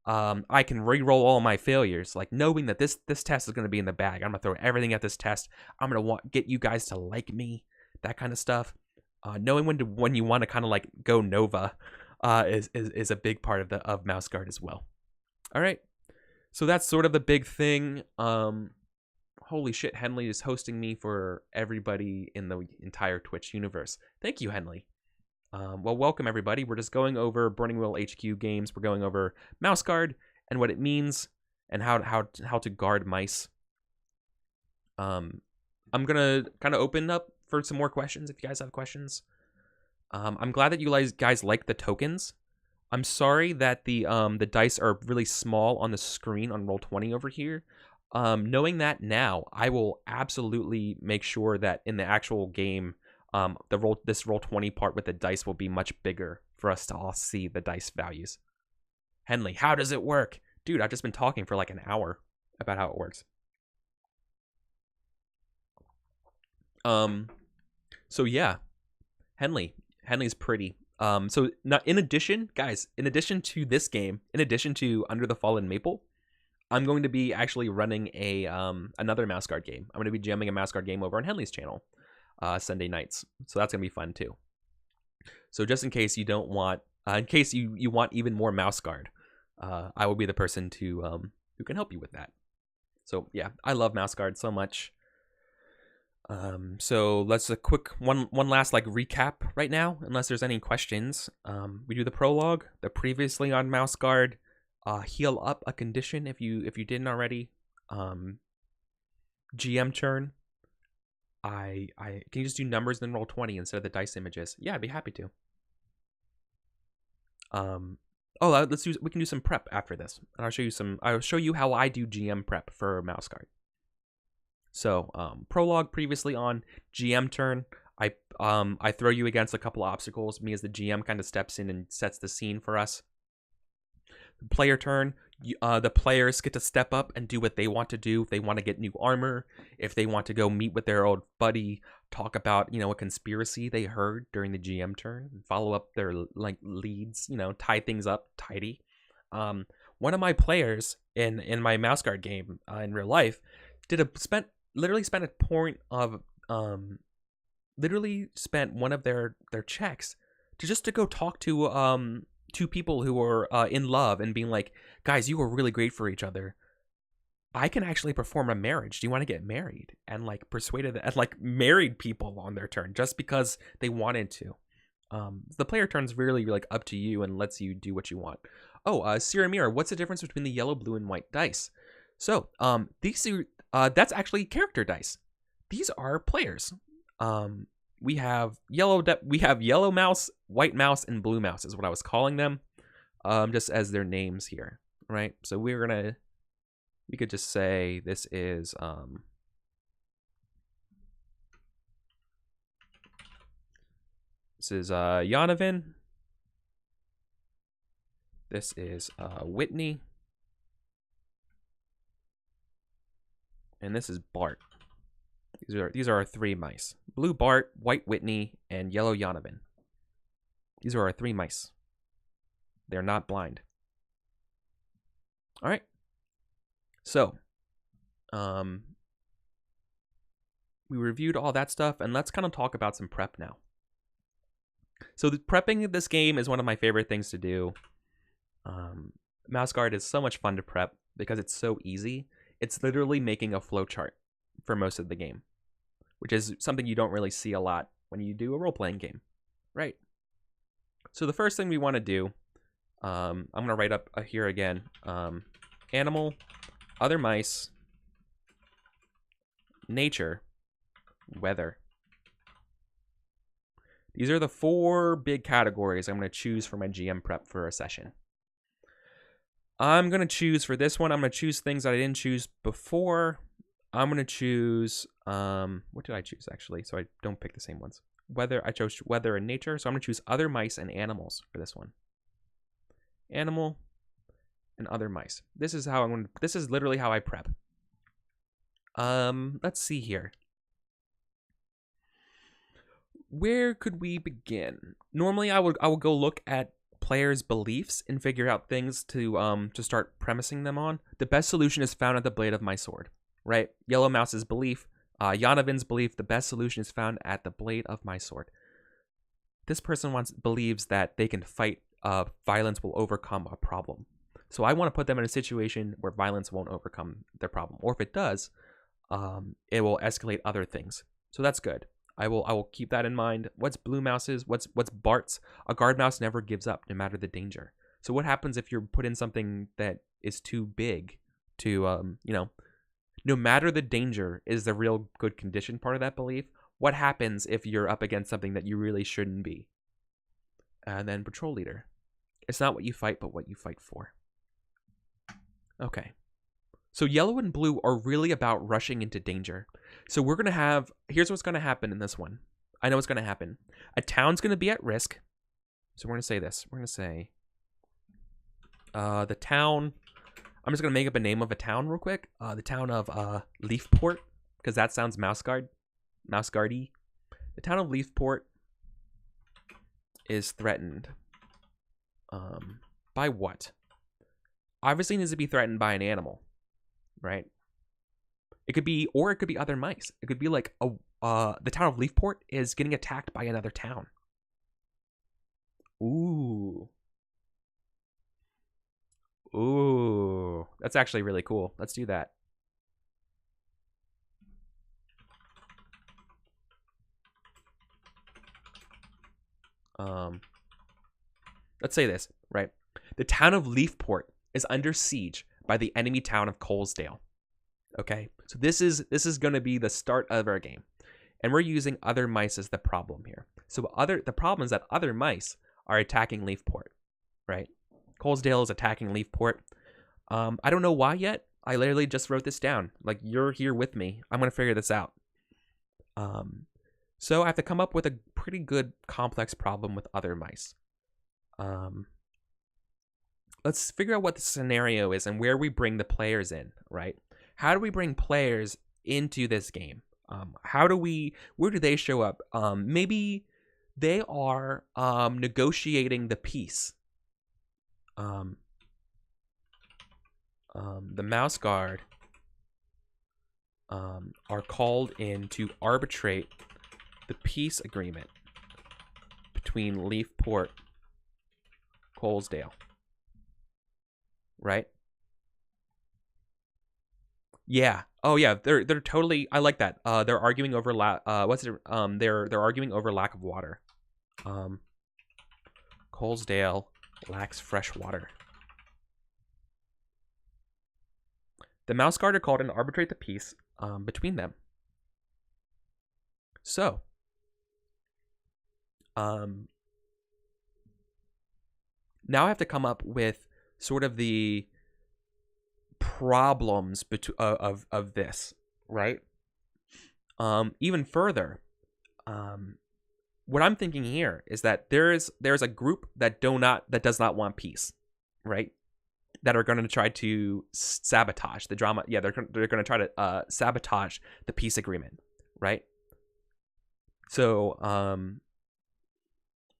I can re-roll all my failures, like knowing that this test is going to be in the bag. I'm going to throw everything at this test. I'm going to get you guys to like me, that kind of stuff. Knowing when you want to kind of like go Nova is a big part of Mouse Guard as well. All right, so that's sort of the big thing. Holy shit, Henley is hosting me for everybody in the entire Twitch universe. Thank you, Henley. Well, welcome everybody. We're just going over Burning Wheel HQ games. We're going over Mouse Guard and what it means and how to guard mice. I'm gonna kind of open up for some more questions if you guys have questions. I'm glad that you guys like the tokens. I'm sorry that the dice are really small on the screen on Roll20 over here. Knowing that now, I will absolutely make sure that in the actual game, this Roll20 part with the dice will be much bigger for us to all see the dice values. Henley, how does it work? Dude, I've just been talking for like an hour about how it works. So yeah, Henley's pretty. So in addition to this game, in addition to Under the Fallen Maple, I'm going to be actually running another Mouse Guard game. I'm going to be jamming a Mouse Guard game over on Henley's channel Sunday nights. So that's going to be fun too. So just in case you don't want, in case you want even more Mouse Guard, I will be the person who can help you with that. So yeah, I love Mouse Guard so much. So let's a quick one last like recap right now, unless there's any questions. We do the prologue, the previously on Mouse Guard, heal up a condition if you didn't already. GM turn. Can you just do numbers then Roll20 instead of the dice images? Yeah, I'd be happy to. We can do some prep after this, and I'll show you how I do GM prep for Mouse Guard. So, prologue previously on GM turn. I throw you against a couple of obstacles. Me as the GM kind of steps in and sets the scene for us. Player turn. The players get to step up and do what they want to do. If they want to get new armor, if they want to go meet with their old buddy, talk about a conspiracy they heard during the GM turn, follow up their like leads, tie things up tidy. One of my players in my Mouse Guard game in real life literally spent one of their checks to go talk to two people who were in love and being like, guys, you were really great for each other. I can actually perform a marriage. Do you want to get married? And like persuaded and like married people on their turn just because they wanted to. The player turn's really like up to you and lets you do what you want. Siramir, what's the difference between the yellow, blue, and white dice? So these that's actually character dice. These are players. We have yellow mouse, white mouse, and blue mouse is what I was calling them, just as their names here, right? So we could just say this is Yonovan. This is Whitney. And this is Bart. These are our 3 mice. Blue Bart, white Whitney, and yellow Yonovan. These are our 3 mice. They're not blind. All right. So, we reviewed all that stuff, and let's kind of talk about some prep now. So, prepping this game is one of my favorite things to do. Mouse Guard is so much fun to prep because it's so easy. It's literally making a flowchart for most of the game, which is something you don't really see a lot when you do a role-playing game, right? So the first thing we want to do, I'm going to write up here again, animal, other mice, nature, weather. These are the 4 big categories I'm going to choose for my GM prep for a session. I'm going to choose for this one, I'm going to choose things that I didn't choose before. I'm going to choose, what did I choose actually? So I don't pick the same ones. Weather, I chose weather and nature. So I'm going to choose other mice and animals for this one. Animal and other mice. This is how I'm going to, this is literally how I prep. Let's see here. Where could we begin? Normally I would go look at players' beliefs and figure out things to start premising them on. The best solution is found at the blade of my sword, right? Yellow Mouse's belief, Yanovin's belief, the best solution is found at the blade of my sword. This person believes that they can fight, violence will overcome a problem. So I want to put them in a situation where violence won't overcome their problem. Or if it does, it will escalate other things. So that's good. I will keep that in mind. What's Blue Mouse's? What's Bart's? A guard mouse never gives up, no matter the danger. So what happens if you're put in something that is too big to, no matter the danger is the real good condition part of that belief. What happens if you're up against something that you really shouldn't be? And then patrol leader. It's not what you fight, but what you fight for. Okay. So yellow and blue are really about rushing into danger. So we're going to have, here's what's going to happen in this one. I know what's going to happen. A town's going to be at risk. So we're going to say this. We're going to say the town, I'm just going to make up a name of a town real quick. The town of Leafport, because that sounds mouse guardy. The town of Leafport is threatened. By what? Obviously needs to be threatened by an animal, right? It could be, or it could be other mice. It could be like the town of Leafport is getting attacked by another town. Ooh. Ooh. That's actually really cool. Let's do that. Let's say this, right? The town of Leafport is under siege by the enemy town of Colesdale. Okay, so this is going to be the start of our game, and we're using other mice as the problem here. So the problem is that other mice are attacking Leafport, right? Colesdale is attacking Leafport. I don't know why yet. I literally just wrote this down. Like, you're here with me. I'm gonna figure this out. So I have to come up with a pretty good complex problem with other mice. Let's figure out what the scenario is and where we bring the players in, right? How do we bring players into this game? Where do they show up? Maybe they are negotiating the peace. The Mouse Guard are called in to arbitrate the peace agreement between Leafport, Colesdale. Right? Yeah. Oh yeah. They're totally. I like that. They're arguing over they're arguing over lack of water. Colesdale lacks fresh water. The Mouse Guard are called in to arbitrate the peace between them. So, now I have to come up with sort of the problems of this, right? Even further, what I'm thinking here is that there's a group that does not want peace, right? That are going to try to sabotage the drama. Yeah, they're going to try to sabotage the peace agreement, right? So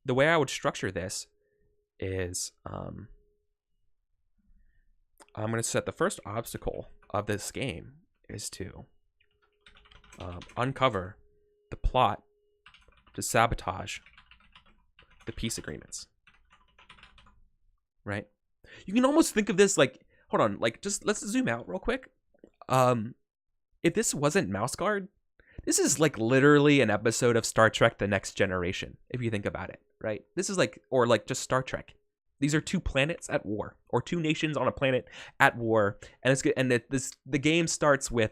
the way I would structure this is I'm going to set the first obstacle of this game is to uncover the plot to sabotage the peace agreements. Right? You can almost think of this like, hold on, like just let's zoom out real quick. If this wasn't Mouse Guard, this is like literally an episode of Star Trek: The Next Generation, if you think about it, right? This is like, or like just Star Trek. These are two planets at war, or two nations on a planet at war, and it's good. And the game starts with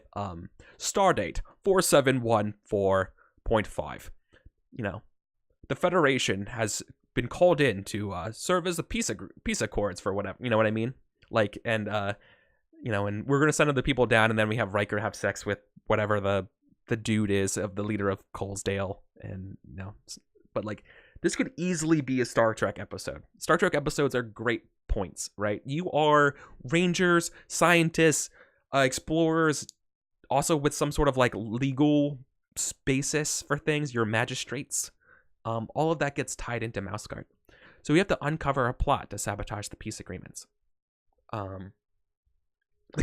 Stardate 4714.5. You know, the Federation has been called in to serve as a peace accords for whatever. You know what I mean? Like, and you know, and we're gonna send other people down, and then we have Riker have sex with whatever the dude is of the leader of Colesdale, and you know, but like this could easily be a Star Trek episode. Star Trek episodes are great points, right? You are rangers, scientists, explorers, also with some sort of like legal basis for things. You're magistrates. All of that gets tied into Mouse Guard. So we have to uncover a plot to sabotage the peace agreements. The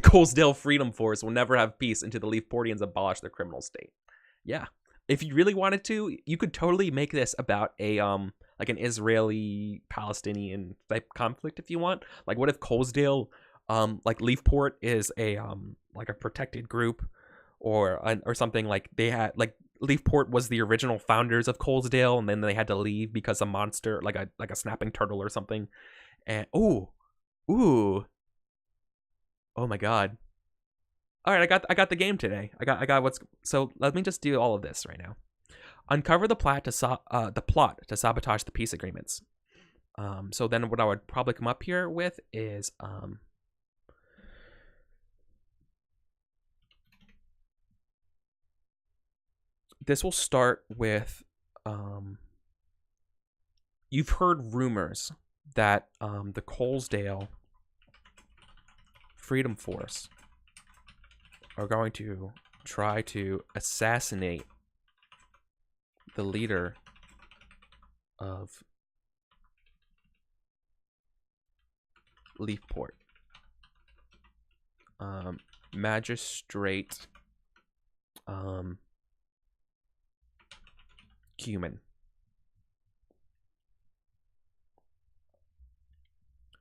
Colesdale Freedom Force will never have peace until the Leafportians abolish their criminal state. Yeah. If you really wanted to, you could totally make this about a like an Israeli-Palestinian type conflict if you want. Like what if Colesdale like Leafport is a like a protected group or something, like they had like Leafport was the original founders of Colesdale, and then they had to leave because a monster, like a snapping turtle or something. And oh my god! All right, I got the game today. I got what's so. Let me just do all of this right now. Uncover the plot to sabotage the peace agreements. So then what I would probably come up here with is this will start with you've heard rumors that the Colesdale Freedom Force are going to try to assassinate the leader of Leafport. Magistrate Cumin.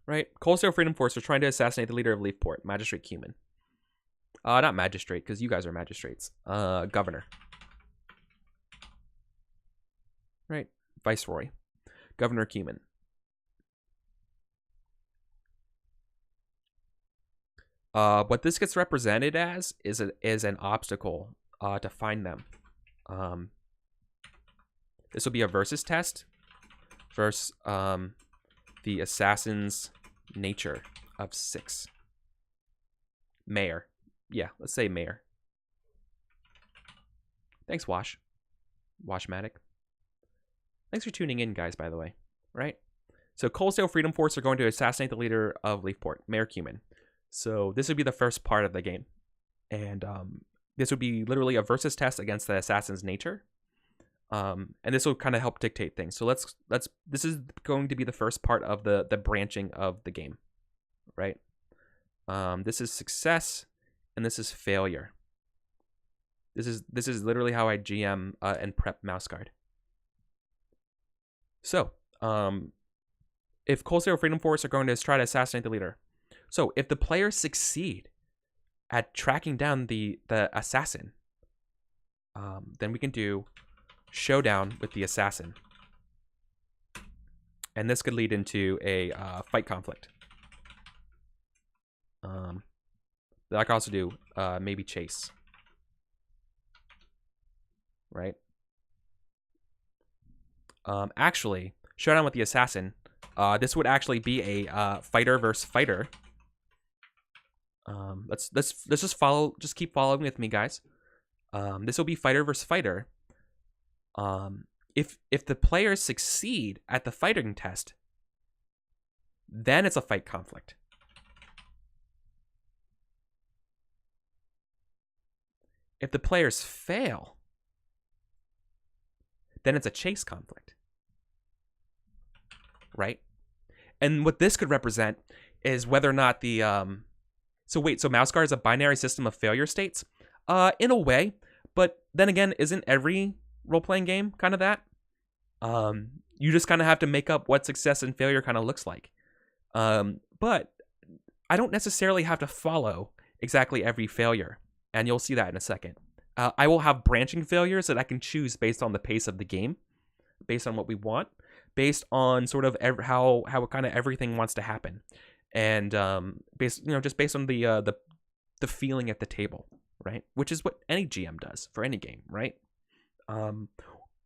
Right? Colesdale Freedom Force are trying to assassinate the leader of Leafport, Magistrate Cumin. Not magistrate, because you guys are magistrates. Governor. Right? Viceroy. Governor Cumin. What this gets represented as is an obstacle to find them. This will be a versus test versus the assassin's nature of 6. Mayor. Yeah, let's say mayor. Thanks, Washmatic. Thanks for tuning in, guys, by the way. Right? So Colesdale Freedom Force are going to assassinate the leader of Leafport, Mayor Cumin. So this would be the first part of the game. And this would be literally a versus test against the assassin's nature. And this will kind of help dictate things. So this is going to be the first part of the branching of the game. Right? This is success. And this is failure. This is literally how I GM and prep Mouse Guard. So, if Colesdale Freedom Force are going to try to assassinate the leader, so if the players succeed at tracking down the assassin, then we can do showdown with the assassin, and this could lead into a fight conflict. I could also do maybe chase. Right? Actually, showdown with the assassin. This would actually be a fighter versus fighter. Let's just follow. Just keep following with me, guys. This will be fighter versus fighter. If the players succeed at the fighting test, then it's a fight conflict. If the players fail, then it's a chase conflict. Right? And what this could represent is whether or not the So wait, so mouse guard is a binary system of failure states? In a way, but then again, isn't every role-playing game kind of that? You just kind of have to make up what success and failure kind of looks like. But I don't necessarily have to follow exactly every failure, and you'll see that in a second. I will have branching failures that I can choose based on the pace of the game, based on what we want, based on sort of how kind of everything wants to happen, and just based on the feeling at the table, right? Which is what any GM does for any game, right?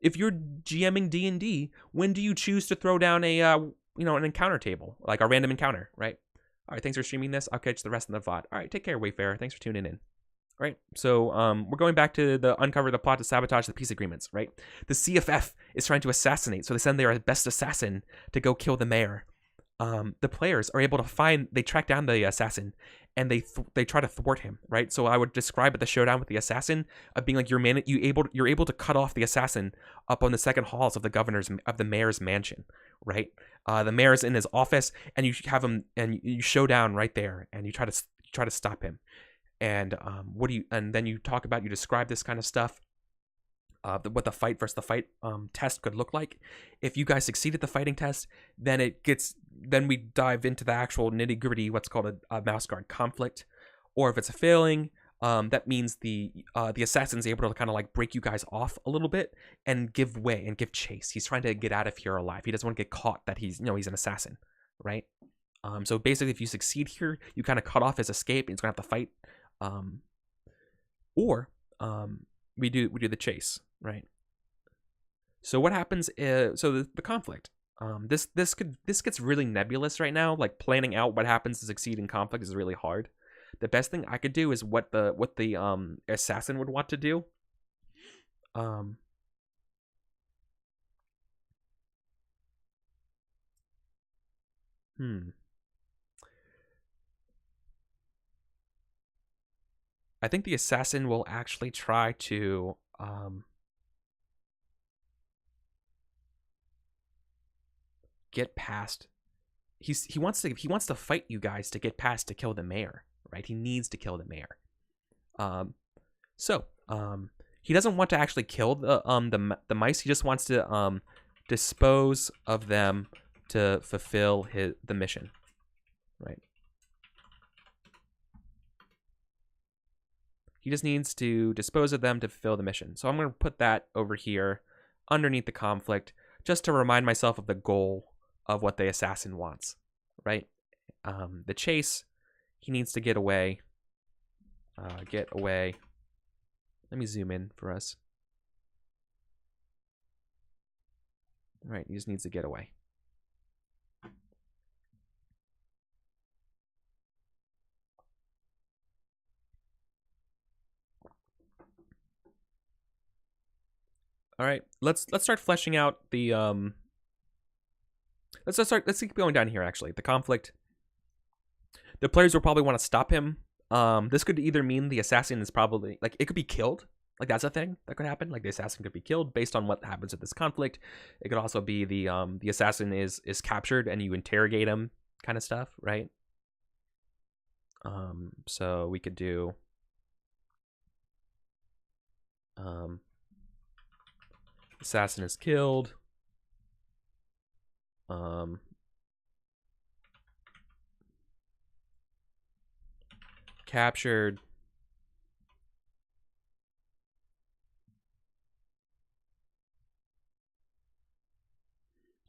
If you're GMing D&D, when do you choose to throw down a an encounter table, like a random encounter, right? All right, thanks for streaming this. I'll catch the rest in the VOD. All right, take care, Wayfarer. Thanks for tuning in. All right, so we're going back to the uncover the plot to sabotage the peace agreements, right? The CFF is trying to assassinate, so they send their best assassin to go kill the mayor. The players are able to they track down the assassin, and they try to thwart him, right? So I would describe the showdown with the assassin of being like you're able to cut off the assassin up on the second halls of the mayor's mansion, right? The mayor's in his office, and you have him, and you show down right there, and you try to stop him. And then you describe this kind of stuff, what the fight versus the fight test could look like. If you guys succeed at the fighting test, then we dive into the actual nitty gritty, what's called a mouse guard conflict. Or if it's a failing, that means the assassin's able to kind of like break you guys off a little bit and give way and give chase. He's trying to get out of here alive. He doesn't want to get caught that he's an assassin, right? So basically, if you succeed here, you kind of cut off his escape, and he's gonna have to fight. We do the chase, right? So what happens is, the conflict. This gets really nebulous right now. Like planning out what happens to succeed in conflict is really hard. The best thing I could do is what the assassin would want to do. I think the assassin will actually try to get past. He wants to fight you guys to get past to kill the mayor, right? He needs to kill the mayor. He doesn't want to actually kill the mice. He just wants to dispose of them to fulfill the mission, right? He just needs to dispose of them to fulfill the mission. So I'm going to put that over here underneath the conflict just to remind myself of the goal of what the assassin wants, right? The chase, he needs to get away. Get away. Let me zoom in for us. All right, he just needs to get away. All right, let's start fleshing out the let's keep going down here. Actually, the conflict. The players will probably want to stop him. This could either mean the assassin is probably like it could be killed. Like that's a thing that could happen. Like the assassin could be killed based on what happens at this conflict. It could also be the assassin is captured and you interrogate him, kind of stuff, right? So we could do assassin is killed. Captured.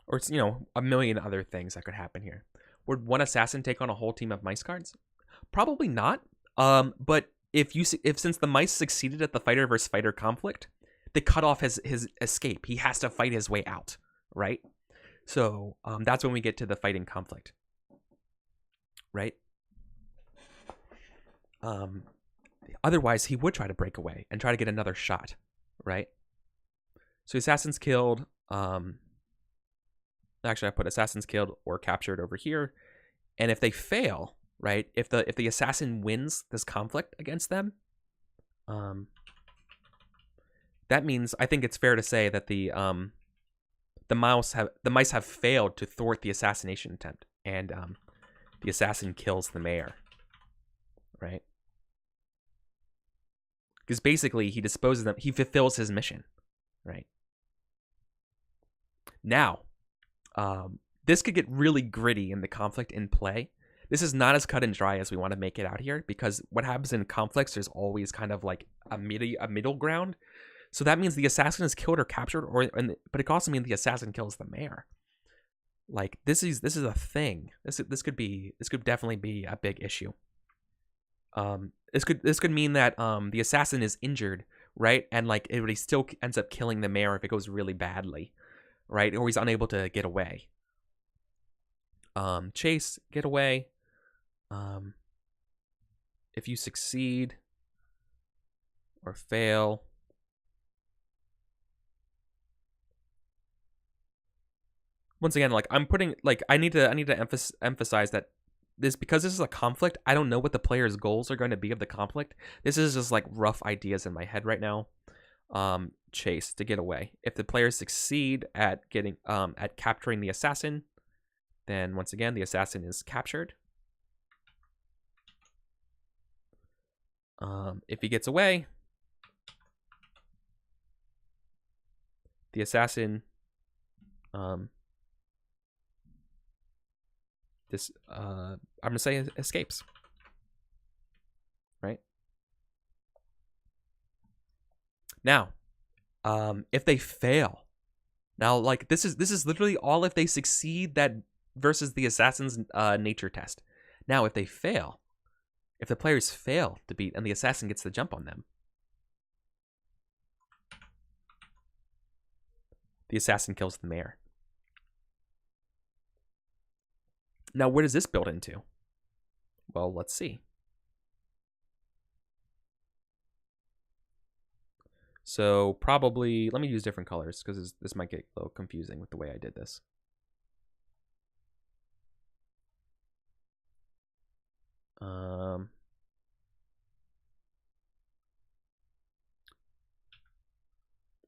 Or it's, a million other things that could happen here. Would one assassin take on a whole team of mice guards? Probably not. But if since the mice succeeded at the fighter versus fighter conflict, they cut off his escape. He has to fight his way out, right? So that's when we get to the fighting conflict, right? Otherwise, he would try to break away and try to get another shot, right? So assassin's killed. Actually, I put assassins killed or captured over here. And if they fail, right? If the assassin wins this conflict against them, that means I think it's fair to say that the mice have failed to thwart the assassination attempt, and the assassin kills the mayor. right? Because basically he disposes them, he fulfills his mission, right? Now, this could get really gritty in the conflict in play. This is not as cut and dry as we want to make it out here, because what happens in conflicts, there's always kind of like a middle ground. So that means the assassin is killed or captured, but it also means the assassin kills the mayor. Like this is a thing. This could definitely be a big issue. This could mean that the assassin is injured, right? And like he still ends up killing the mayor if it goes really badly, right? Or he's unable to get away. Chase, get away. If you succeed or fail, once again, like I'm putting, like I need to emphasize that because this is a conflict, I don't know what the player's goals are going to be of the conflict. This is just like rough ideas in my head right now. Chase, to get away. If the players succeed at capturing the assassin, then once again the assassin is captured. If he gets away, the assassin I'm gonna say escapes, right? Now, if they fail, now like this is literally all if they succeed that versus the assassin's nature test. Now, if they fail, if the players fail to beat and the assassin gets the jump on them, the assassin kills the mayor. Now, where does this build into? Well, let's see. So probably, let me use different colors because this might get a little confusing with the way I did this.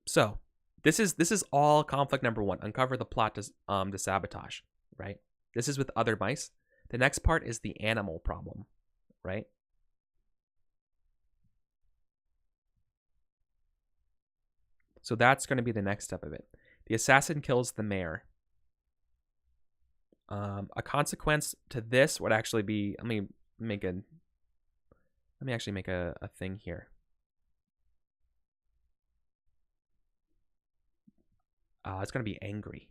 So this is all conflict number 1. Uncover the plot to sabotage, right? This is with other mice. The next part is the animal problem, right? So that's going to be the next step of it. The assassin kills the mayor. A consequence to this would actually be, let me actually make a thing here. It's going to be angry.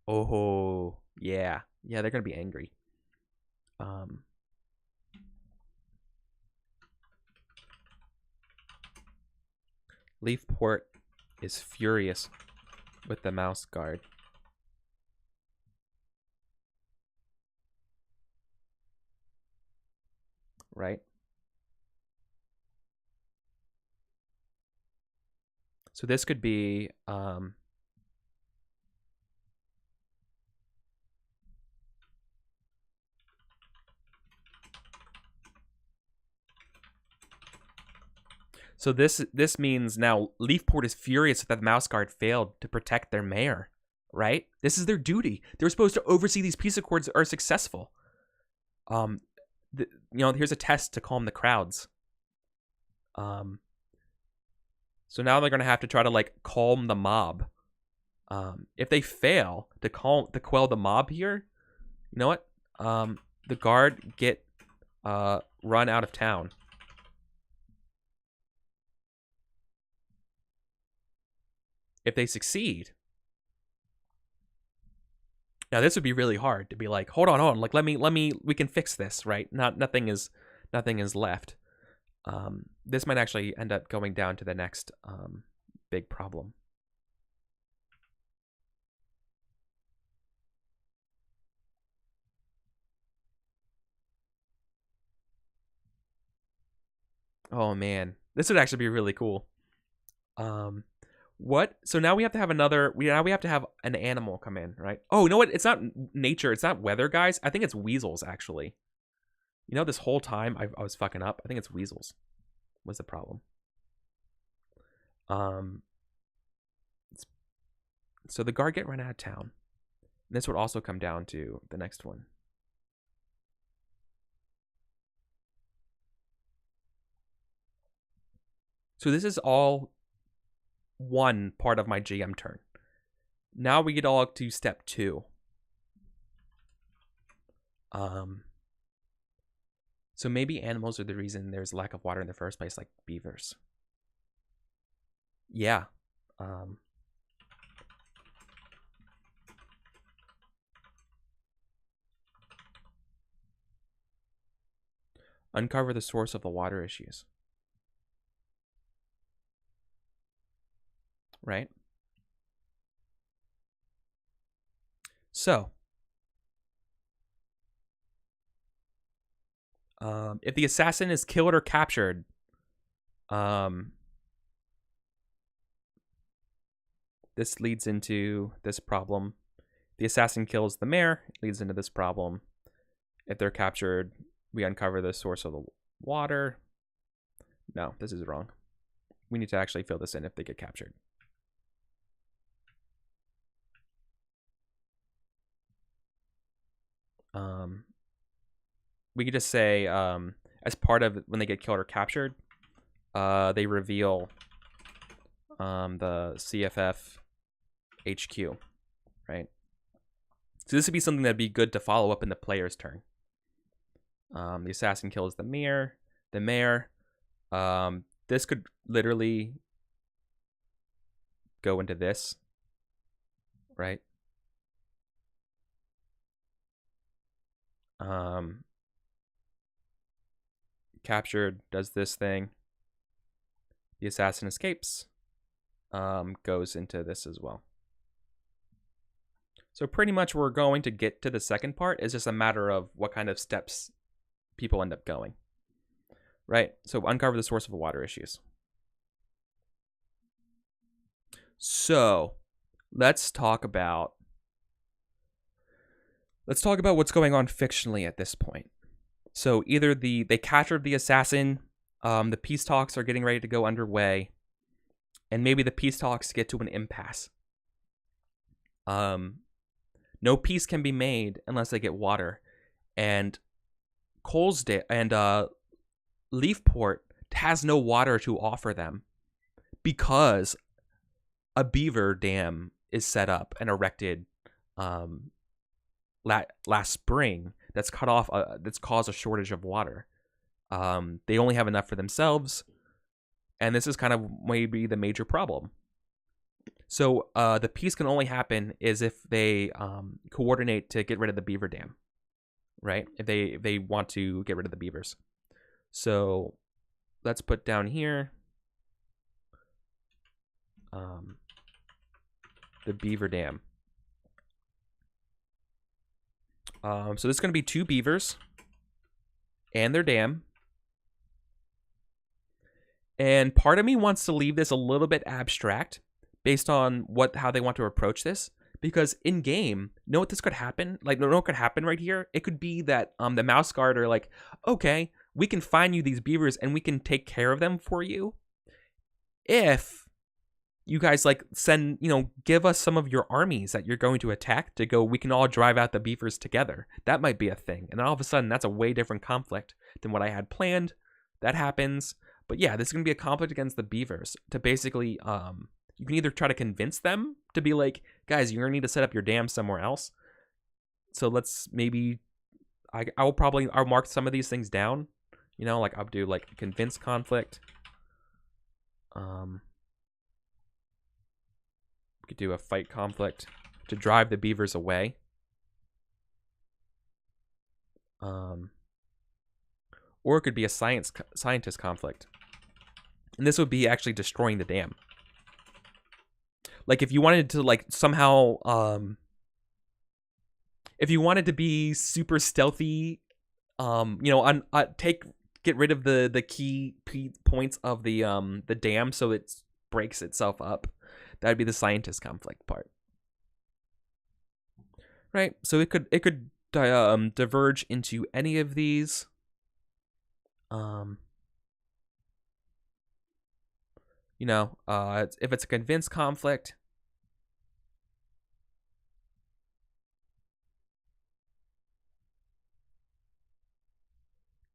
Oh, yeah. Yeah, they're going to be angry. Leafport is furious with the mouse guard. Right? So this could be so this means now Leafport is furious that the mouse guard failed to protect their mayor, right? This is their duty. They're supposed to oversee these peace accords are successful. Here's a test to calm the crowds. So now they're gonna have to try to like calm the mob. If they fail to quell the mob here, you know what? The guard get run out of town. If they succeed, now this would be really hard to be like, hold on, like we can fix this, right? Nothing is left. This might actually end up going down to the next big problem. Oh man, this would actually be really cool. What? So now we have to have we have to have an animal come in, right? Oh, you know what? It's not nature. It's not weather, guys. I think it's weasels, actually. You know, this whole time I was fucking up. I think it's weasels. What's the problem? So the guard get run out of town. And this would also come down to the next one. So this is all one part of my GM turn. Now we get all to step 2. So maybe animals are the reason there's lack of water in the first place, like beavers. Yeah. Uncover the source of the water issues. Right? So, if the assassin is killed or captured, this leads into this problem. The assassin kills the mayor, it leads into this problem. If they're captured, we uncover the source of the water. No, this is wrong. We need to actually fill this in if they get captured. We could just say, as part of when they get killed or captured, they reveal the CFF HQ, right? So this would be something that'd be good to follow up in the player's turn. The assassin kills the mayor. This could literally go into this, right? Captured does this thing. The assassin escapes. Goes into this as well. So pretty much we're going to get to the second part. It's just a matter of what kind of steps people end up going. Right? So uncover the source of the water issues. So let's talk about what's going on fictionally at this point. So either they captured the assassin, the peace talks are getting ready to go underway, and maybe the peace talks get to an impasse. No peace can be made unless they get water, and Colesdale and Leafport has no water to offer them because a beaver dam is set up and erected last spring that's cut off that's caused a shortage of water. They only have enough for themselves, and this is kind of maybe the major problem. So the peace can only happen is if they coordinate to get rid of the beaver dam, right? If they want to get rid of the beavers. So let's put down here the beaver dam. So this is going to be 2 beavers and their dam. And part of me wants to leave this a little bit abstract based on how they want to approach this. Because in game, know what this could happen? Like, know what could happen right here? It could be that the mouse guard are like, okay, we can find you these beavers and we can take care of them for you if you guys like send, give us some of your armies that you're going to attack to go, we can all drive out the beavers together. That might be a thing. And then all of a sudden, that's a way different conflict than what I had planned. That happens. But yeah, this is going to be a conflict against the beavers to basically, you can either try to convince them to be like, guys, you're going to need to set up your dam somewhere else. So let's maybe, I'll mark some of these things down. Like I'll do like convince conflict. We could do a fight conflict to drive the beavers away. Or it could be a scientist conflict. And this would be actually destroying the dam. Like if you wanted to like somehow if you wanted to be super stealthy, get rid of the key points of the dam so it breaks itself up. That'd be the scientist conflict part, right? So it could diverge into any of these. If it's a convince conflict,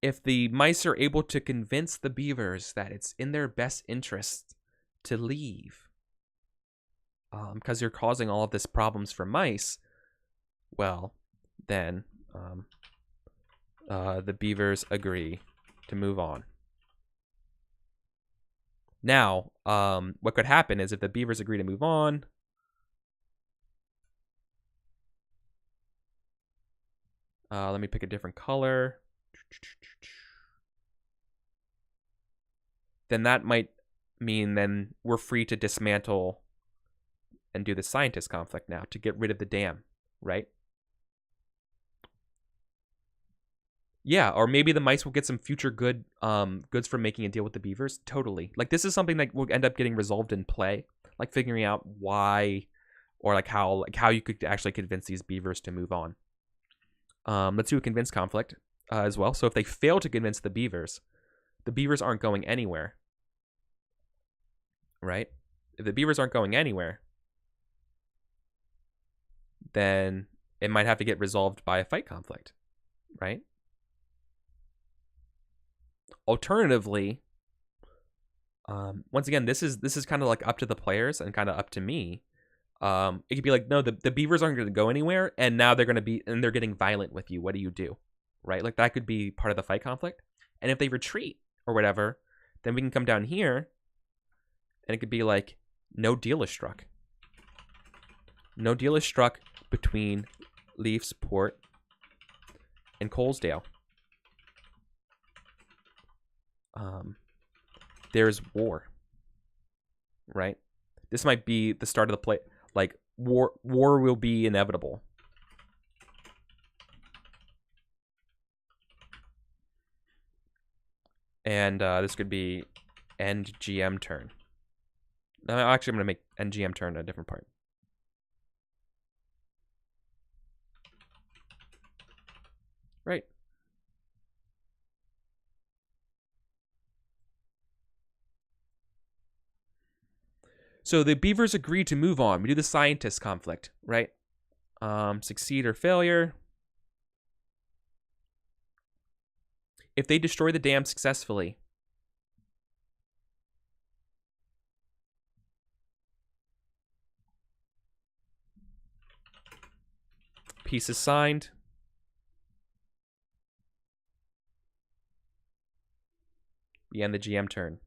if the mice are able to convince the beavers that it's in their best interest to leave, because you're causing all of this problems for mice, well, then the beavers agree to move on. Now, what could happen is if the beavers agree to move on, let me pick a different color. Then that might mean then we're free to dismantle and do the scientist conflict now to get rid of the dam, right? Yeah, or maybe the mice will get some future goods from making a deal with the beavers. Totally. Like, this is something that will end up getting resolved in play, like figuring out why or like how you could actually convince these beavers to move on. Let's do a convince conflict as well. So if they fail to convince the beavers aren't going anywhere, right? If the beavers aren't going anywhere, then it might have to get resolved by a fight conflict, right? Alternatively, once again, this is kind of like up to the players and kind of up to me. It could be like, no, the beavers aren't going to go anywhere, and now they're getting violent with you. What do you do, right? Like, that could be part of the fight conflict. And if they retreat or whatever, then we can come down here, and it could be like, no deal is struck. No deal is struck between Leafs Port and Colesdale. There's war, right? This might be the start of the play. Like, war will be inevitable. And this could be end GM turn. Actually, I'm going to make end GM turn a different part. Right. So the beavers agree to move on. We do the scientist conflict, right? Succeed or failure. If they destroy the dam successfully, peace is signed. We end the GM turn.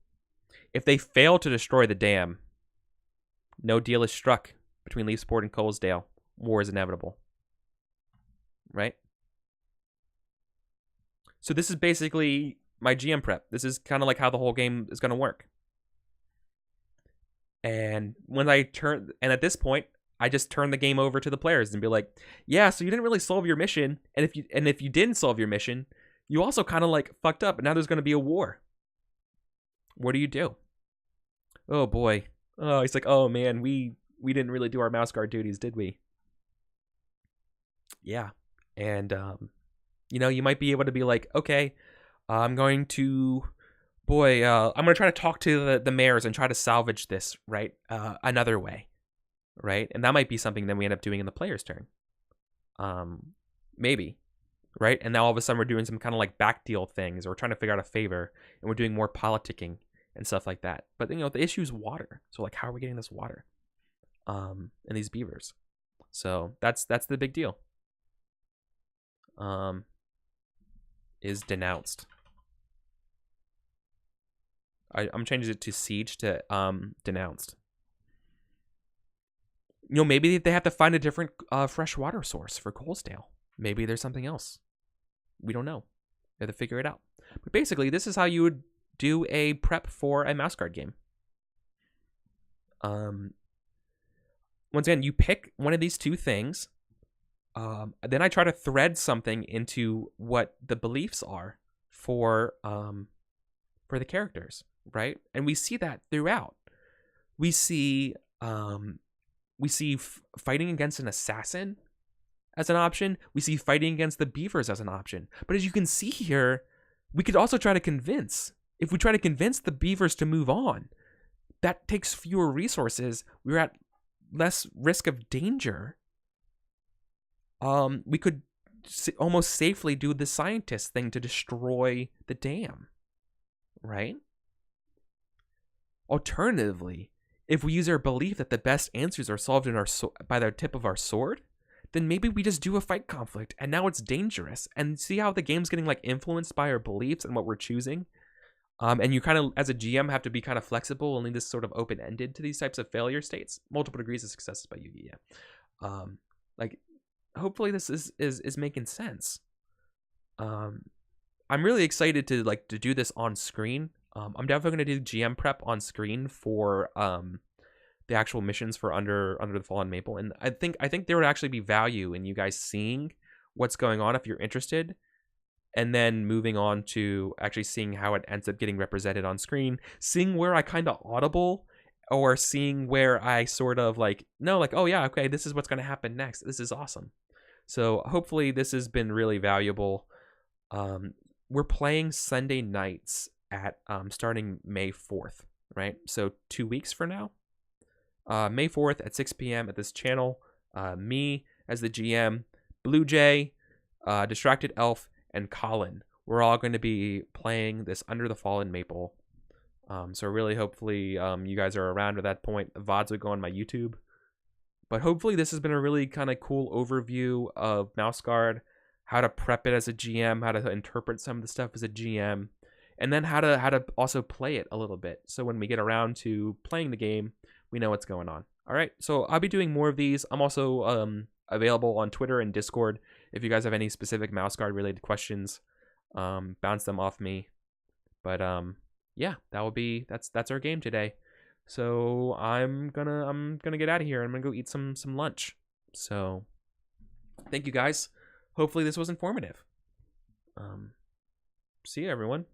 If they fail to destroy the dam, no deal is struck between Leafsport and Colesdale. War is inevitable. Right? So this is basically my GM prep. This is kind of like how the whole game is going to work. And at this point, I just turn the game over to the players and be like, yeah, so you didn't really solve your mission. And if you didn't solve your mission, you also kind of like fucked up. And now there's going to be a war. What do you do? Oh boy. Oh, he's like, oh man, we didn't really do our mouse guard duties, did we? Yeah. And you might be able to be like, okay, I'm going to try to talk to the mayors and try to salvage this, right? Another way, right? And that might be something that we end up doing in the player's turn. Maybe, right? And now all of a sudden we're doing some kind of like back deal things, or we're trying to figure out a favor, and we're doing more politicking and stuff like that. But the issue is water. So like, how are we getting this water? And these beavers. So that's the big deal. Is denounced. I'm changing it to siege to denounced. Maybe they have to find a different fresh water source for Colesdale. Maybe there's something else. We don't know. They have to figure it out. But basically, this is how you would do a prep for a mouse guard game. Once again, you pick one of these two things. Then I try to thread something into what the beliefs are for the characters, right? And we see that throughout. We see fighting against an assassin as an option. We see fighting against the beavers as an option. But as you can see here, we could also try to convince. If we try to convince the beavers to move on, that takes fewer resources. We're at less risk of danger. We could almost safely do the scientist thing to destroy the dam, right? Alternatively, if we use our belief that the best answers are solved in by the tip of our sword, then maybe we just do a fight conflict, and now it's dangerous. And see how the game's getting like influenced by our beliefs and what we're choosing. And you kind of, as a GM, have to be kind of flexible and leave this sort of open-ended to these types of failure states. Multiple degrees of success by Yu-Gi-Oh! Like, hopefully this is making sense. I'm really excited to do this on screen. I'm definitely gonna do GM prep on screen for the actual missions for Under the Fallen Maple, and I think there would actually be value in you guys seeing what's going on if you're interested, and then moving on to actually seeing how it ends up getting represented on screen, seeing where I kind of audible, or seeing where I sort of oh yeah, okay, this is what's going to happen next. This is awesome. So hopefully this has been really valuable. We're playing Sunday nights at starting May 4th, right? So 2 weeks from now. May 4th at 6 p.m. at this channel. Me as the GM, Blue Jay, Distracted Elf, and Colin. We're all going to be playing this Under the Fallen Maple. So really, hopefully, you guys are around at that point. The VODs will go on my YouTube. But hopefully this has been a really kind of cool overview of Mouse Guard, how to prep it as a GM, how to interpret some of the stuff as a GM, and then how to also play it a little bit. So when we get around to playing the game, we know what's going on. All right, so I'll be doing more of these. I'm also available on Twitter and Discord. If you guys have any specific Mouse Guard related questions, bounce them off me. But yeah, that's our game today. So I'm gonna get out of here. I'm gonna go eat some lunch. So thank you guys. Hopefully this was informative. See you, everyone.